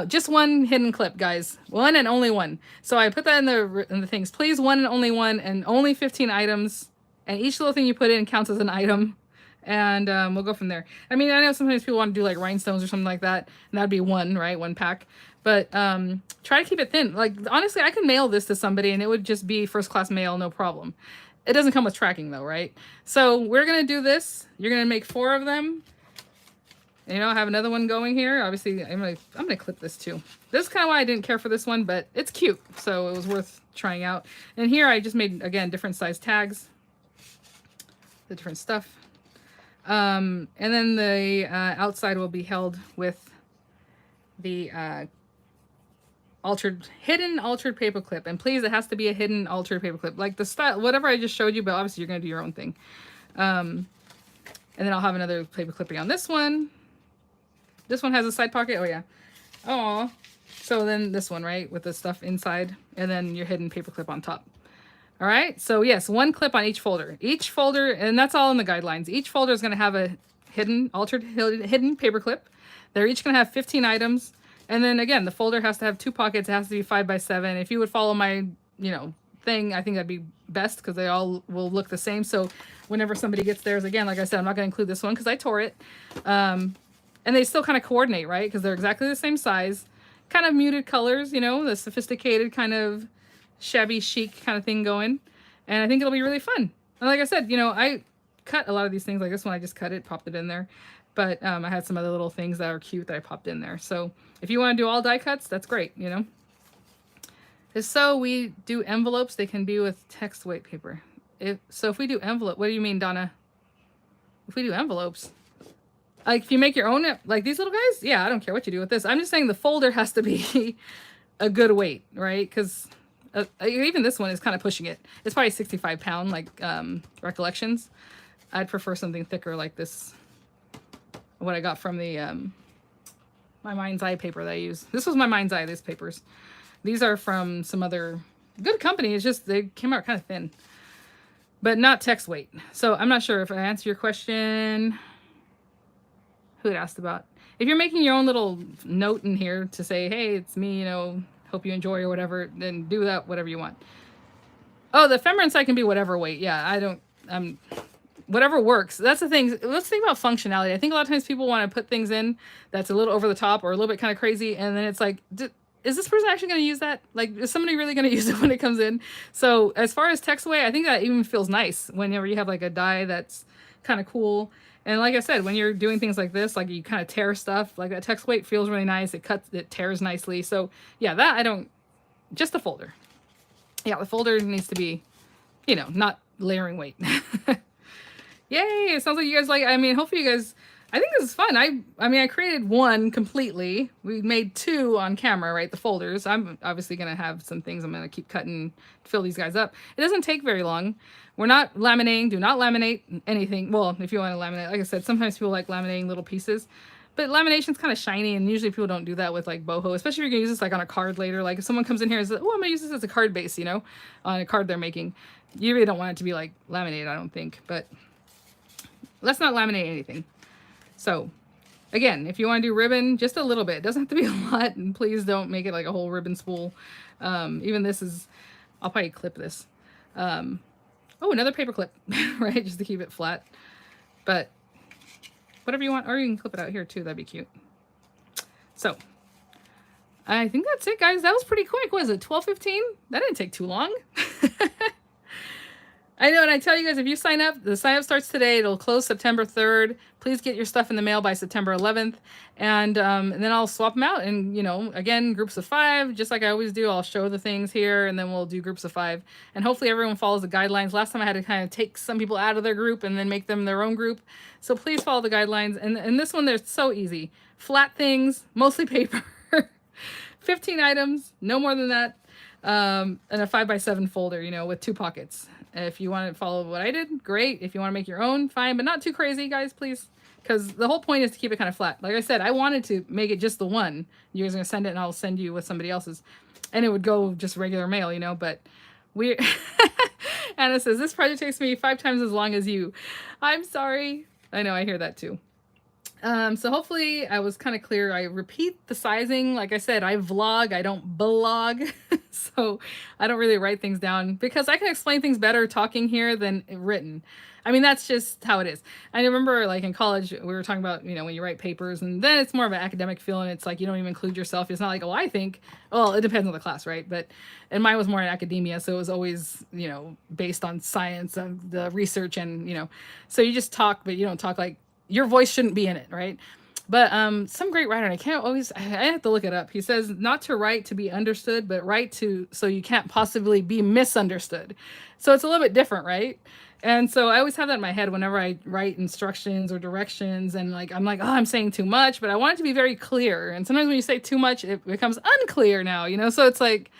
just one hidden clip, guys. One and only one. So I put that in the things. Please, one and only 15 items. And each little thing you put in counts as an item. And we'll go from there. I mean, I know sometimes people want to do like rhinestones or something like that. And that'd be one, right? One pack. But try to keep it thin. Like, honestly, I could mail this to somebody and it would just be first class mail, no problem. It doesn't come with tracking though, right? So we're going to do this. You're going to make 4 of them. And, you know, I have another one going here. Obviously, I'm gonna clip this too. This is kind of why I didn't care for this one, but it's cute. So it was worth trying out. And here I just made, again, different size tags. The different stuff. And then the outside will be held with the hidden altered paperclip. And please, it has to be a hidden altered paperclip. Like the style, whatever I just showed you, but obviously you're going to do your own thing. And then I'll have another paper clipping on this one. This one has a side pocket. Oh, yeah. Oh, so then this one, right, with the stuff inside. And then your hidden paperclip on top. All right, so yes, 1 clip on each folder. Each folder, and that's all in the guidelines. Each folder is going to have a hidden paper clip. They're each going to have 15 items. And then again, the folder has to have 2 pockets. It has to be 5 by 7. If you would follow my, you know, thing, I think that'd be best because they all will look the same. So whenever somebody gets theirs, again, like I said, I'm not going to include this one because I tore it. And they still kind of coordinate, right? Because they're exactly the same size. Kind of muted colors, you know, the sophisticated kind of shabby chic kind of thing going, and I think it'll be really fun. And like I said, you know, I cut a lot of these things. Like this one, I just cut it, popped it in there, but I had some other little things that are cute that I popped in there. So if you want to do all die cuts, that's great, you know. So we do envelopes, they can be with text weight paper. If we do envelope, what do you mean, Donna? If we do envelopes, like if you make your own, like these little guys, yeah, I don't care what you do with this. I'm just saying the folder has to be a good weight, right? Because Even this one is kind of pushing it. It's probably 65 pound, like Recollections. I'd prefer something thicker like this. What I got from the my Mind's Eye paper that I use. This was my Mind's Eye, these papers. These are from some other good company. It's just they came out kind of thin, but not text weight. So I'm not sure if I answered your question. Who had asked about? If you're making your own little note in here to say, hey, it's me, you know, hope you enjoy or whatever, then do that, whatever you want. Oh, the ephemera inside can be whatever weight. Yeah, whatever works. That's the thing. Let's think about functionality. I think a lot of times people want to put things in that's a little over the top or a little bit kind of crazy. And then it's like, is this person actually going to use that? Like, is somebody really going to use it when it comes in? So as far as text weight, I think that even feels nice whenever you have like a die that's kind of cool. And like I said, when you're doing things like this, like you kind of tear stuff, like that text weight feels really nice. It tears nicely. So yeah, just the folder. Yeah, the folder needs to be, you know, not layering weight. Yay! It sounds like you guys like, I mean, hopefully you guys, I think this is fun. I mean, I created one completely. We made two on camera, right? The folders. I'm obviously going to have some things I'm going to keep cutting to fill these guys up. It doesn't take very long. We're not laminating. Do not laminate anything. Well, if you want to laminate, like I said, sometimes people like laminating little pieces. But lamination's kind of shiny, and usually people don't do that with like boho, especially if you're going to use this like on a card later. Like if someone comes in here and says, oh, I'm going to use this as a card base, you know, on a card they're making. You really don't want it to be like laminated, I don't think. But let's not laminate anything. So again, if you want to do ribbon, just a little bit. It doesn't have to be a lot, and please don't make it like a whole ribbon spool. Even this is, I'll probably clip this. Oh, another paper clip, right? Just to keep it flat. But whatever you want, or you can clip it out here too. That'd be cute. So I think that's it, guys. That was pretty quick. What is it, 12:15? That didn't take too long. I know, and I tell you guys, if you sign up, the sign up starts today. It'll close September 3rd. Please get your stuff in the mail by September 11th. And then I'll swap them out. And, you know, again, groups of 5, just like I always do. I'll show the things here, and then we'll do groups of 5. And hopefully everyone follows the guidelines. Last time I had to kind of take some people out of their group and then make them their own group. So please follow the guidelines. And this one, they're so easy. Flat things, mostly paper. 15 items, no more than that. And a 5x7 folder, you know, with 2 pockets. If you want to follow what I did, great. If you want to make your own, fine, but not too crazy, guys, please. Because the whole point is to keep it kind of flat. Like I said, I wanted to make it just the one. You guys are going to send it, and I'll send you with somebody else's. And it would go just regular mail, you know, but we... Anna says, this project takes me 5 times as long as you. I'm sorry. I know, I hear that too. So hopefully I was kind of clear. I repeat the sizing. Like I said, I vlog, I don't blog. So I don't really write things down because I can explain things better talking here than written. I mean, that's just how it is. I remember like in college, we were talking about, you know, when you write papers, and then it's more of an academic feel, and it's like, you don't even include yourself. It's not like, oh, I think, well, it depends on the class, right? And mine was more in academia. So it was always, you know, based on science and the research, and, you know, so you just talk, but you don't talk like, your voice shouldn't be in it, right? But some great writer, and I have to look it up. He says not to write to be understood, but write so you can't possibly be misunderstood. So it's a little bit different, right? And so I always have that in my head whenever I write instructions or directions, and like I'm like, oh, I'm saying too much, but I want it to be very clear. And sometimes when you say too much, it becomes unclear now, you know? So it's like,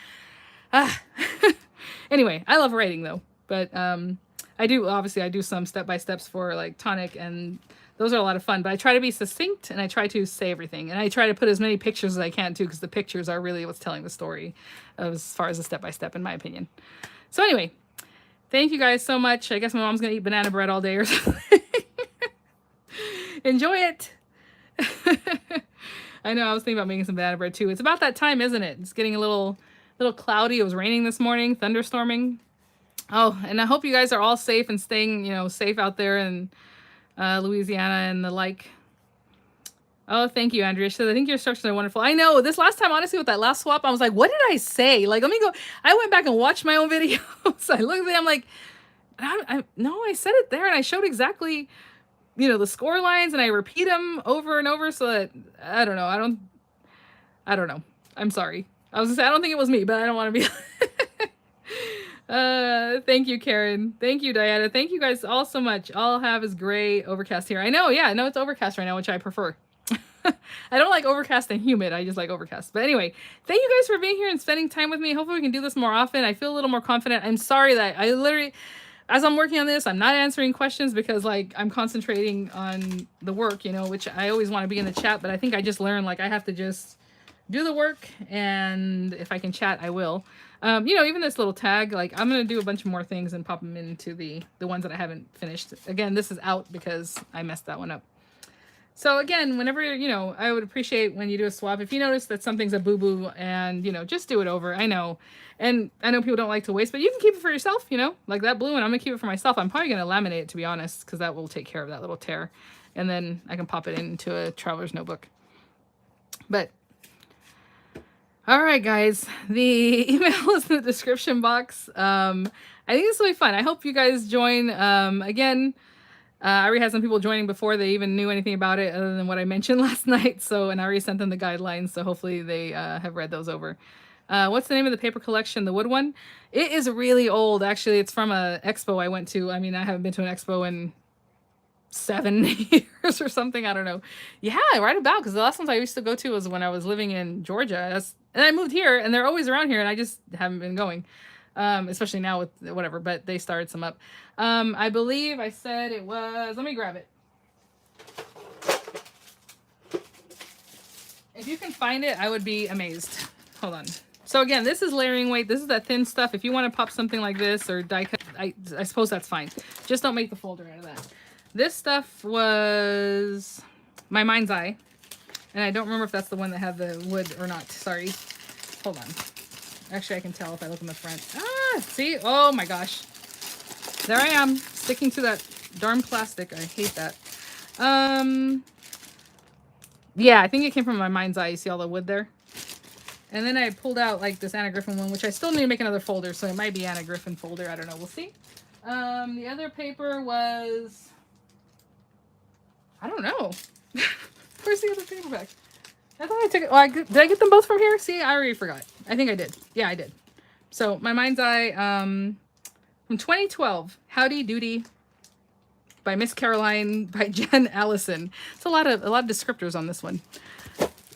Anyway, I love writing though, but I do some step-by-steps for like tonic, and those are a lot of fun, but I try to be succinct, and I try to say everything, and I try to put as many pictures as I can too, because the pictures are really what's telling the story as far as the step-by-step, in my opinion. So anyway, thank you guys so much. I guess my mom's gonna eat banana bread all day or something. Enjoy it. I know, I was thinking about making some banana bread too. It's about that time, isn't it? It's getting a little cloudy. It was raining this morning, thunderstorming. Oh, and I hope you guys are all safe and staying, you know, safe out there in Louisiana and the like. Oh, thank you, Andrea. She says, I think your instructions are wonderful. I know. This last time, honestly, with that last swap, I was like, what did I say? Like, let me go. I went back and watched my own videos. I looked at it, I'm like, no, I said it there, and I showed exactly, you know, the score lines, and I repeat them over and over so that, I don't know. I'm sorry. I was gonna say, I don't think it was me, but I don't want to be... Thank you, Karen. Thank you, Diana. Thank you guys all so much. All I have is gray overcast here. I know, yeah, I know it's overcast right now, which I prefer. I don't like overcast and humid. I just like overcast. But anyway, thank you guys for being here and spending time with me. Hopefully we can do this more often. I feel a little more confident. I'm sorry that I literally, as I'm working on this, I'm not answering questions because like I'm concentrating on the work, you know, which I always want to be in the chat. But I think I just learned like I have to just do the work, and if I can chat, I will. You know, even this little tag, like I'm going to do a bunch more things and pop them into the ones that I haven't finished. Again, this is out because I messed that one up. So again, whenever, you know, I would appreciate when you do a swap. If you notice that something's a boo-boo and, you know, just do it over. I know. And I know people don't like to waste, but you can keep it for yourself, you know, like that blue one. I'm going to keep it for myself. I'm probably going to laminate it, to be honest, because that will take care of that little tear. And then I can pop it into a traveler's notebook. But all right, guys, the email is in the description box. I think this will be fun. I hope you guys join. Again, I already had some people joining before they even knew anything about it other than what I mentioned last night. So, and I already sent them the guidelines. So hopefully they have read those over. What's the name of the paper collection? The wood one? It is really old. Actually, it's from a expo I went to. I mean, I haven't been to an expo in 7 years or something. I don't know. Yeah, right about, because the last ones I used to go to was when I was living in Georgia. And I moved here, and they're always around here, and I just haven't been going. Especially now with whatever, but they started some up. I believe I said it was, let me grab it. If you can find it, I would be amazed. Hold on. So again, this is layering weight. This is that thin stuff. If you want to pop something like this or die cut, I suppose that's fine. Just don't make the folder out of that. This stuff was my Mind's Eye. And I don't remember if that's the one that had the wood or not. Sorry. Hold on. Actually, I can tell if I look in the front. Ah, see? Oh my gosh. There I am, sticking to that darn plastic. I hate that. Yeah, I think it came from my Mind's Eye. You see all the wood there? And then I pulled out like this Anna Griffin one, which I still need to make another folder, so it might be Anna Griffin folder. I don't know. We'll see. The other paper was... I don't know. Where's the other paperback? I thought I took it. Well, did I get them both from here? See, I already forgot. I think I did. Yeah, I did. So my Mind's Eye from 2012, Howdy Doody by Miss Caroline by Jen Allison. It's a lot of descriptors on this one.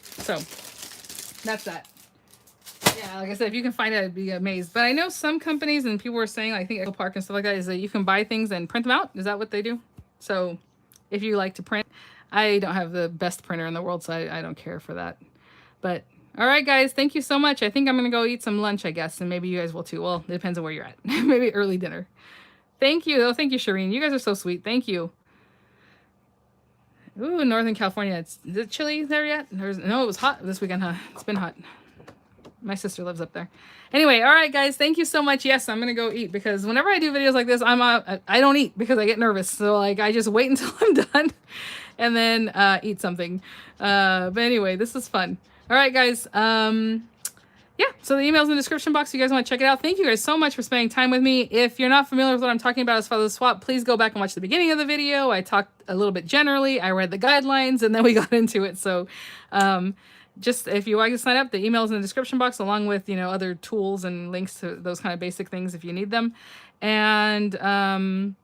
So that's that. Yeah, like I said, if you can find it, I'd be amazed. But I know some companies and people were saying, I think Echo Park and stuff like that, is that you can buy things and print them out. Is that what they do? So if you like to print, I don't have the best printer in the world, so I don't care for that. But, all right, guys, thank you so much. I think I'm going to go eat some lunch, I guess, and maybe you guys will too. Well, it depends on where you're at. Maybe early dinner. Thank you. Oh, thank you, Shireen. You guys are so sweet. Thank you. Ooh, Northern California. Is it chilly there yet? No, it was hot this weekend, huh? It's been hot. My sister lives up there. Anyway, all right, guys, thank you so much. Yes, I'm going to go eat because whenever I do videos like this, I don't eat because I get nervous. So, like, I just wait until I'm done and then eat something. But anyway, this is fun. All right, guys. Yeah, so the email's in the description box if you guys want to check it out. Thank you guys so much for spending time with me. If you're not familiar with what I'm talking about as far as the swap, please go back and watch the beginning of the video. I talked a little bit generally. I read the guidelines, and then we got into it. So just if you like to sign up, the email's in the description box along with, you know, other tools and links to those kind of basic things if you need them. And I'll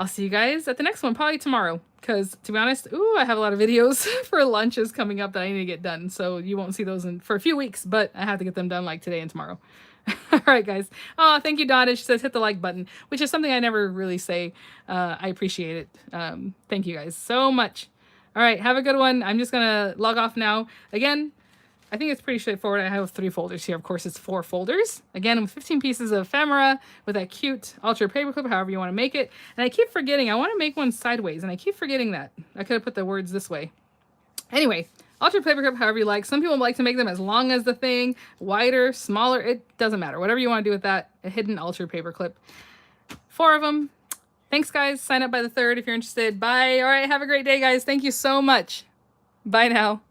see you guys at the next one, probably tomorrow. Because, to be honest, I have a lot of videos for lunches coming up that I need to get done. So you won't see those for a few weeks, but I have to get them done like today and tomorrow. All right, guys. Oh, thank you, Donna. She says hit the like button, which is something I never really say. I appreciate it. Thank you guys so much. All right, have a good one. I'm just going to log off now. Again, I think it's pretty straightforward. I have 3 folders here. Of course, it's 4 folders. Again, with 15 pieces of ephemera with that cute ultra paperclip, however you want to make it. And I keep forgetting, I want to make one sideways, and I keep forgetting that. I could have put the words this way. Anyway, ultra paperclip, however you like. Some people like to make them as long as the thing, wider, smaller. It doesn't matter. Whatever you want to do with that, a hidden ultra paperclip. 4 of them. Thanks, guys. Sign up by the 3rd if you're interested. Bye. All right, have a great day, guys. Thank you so much. Bye now.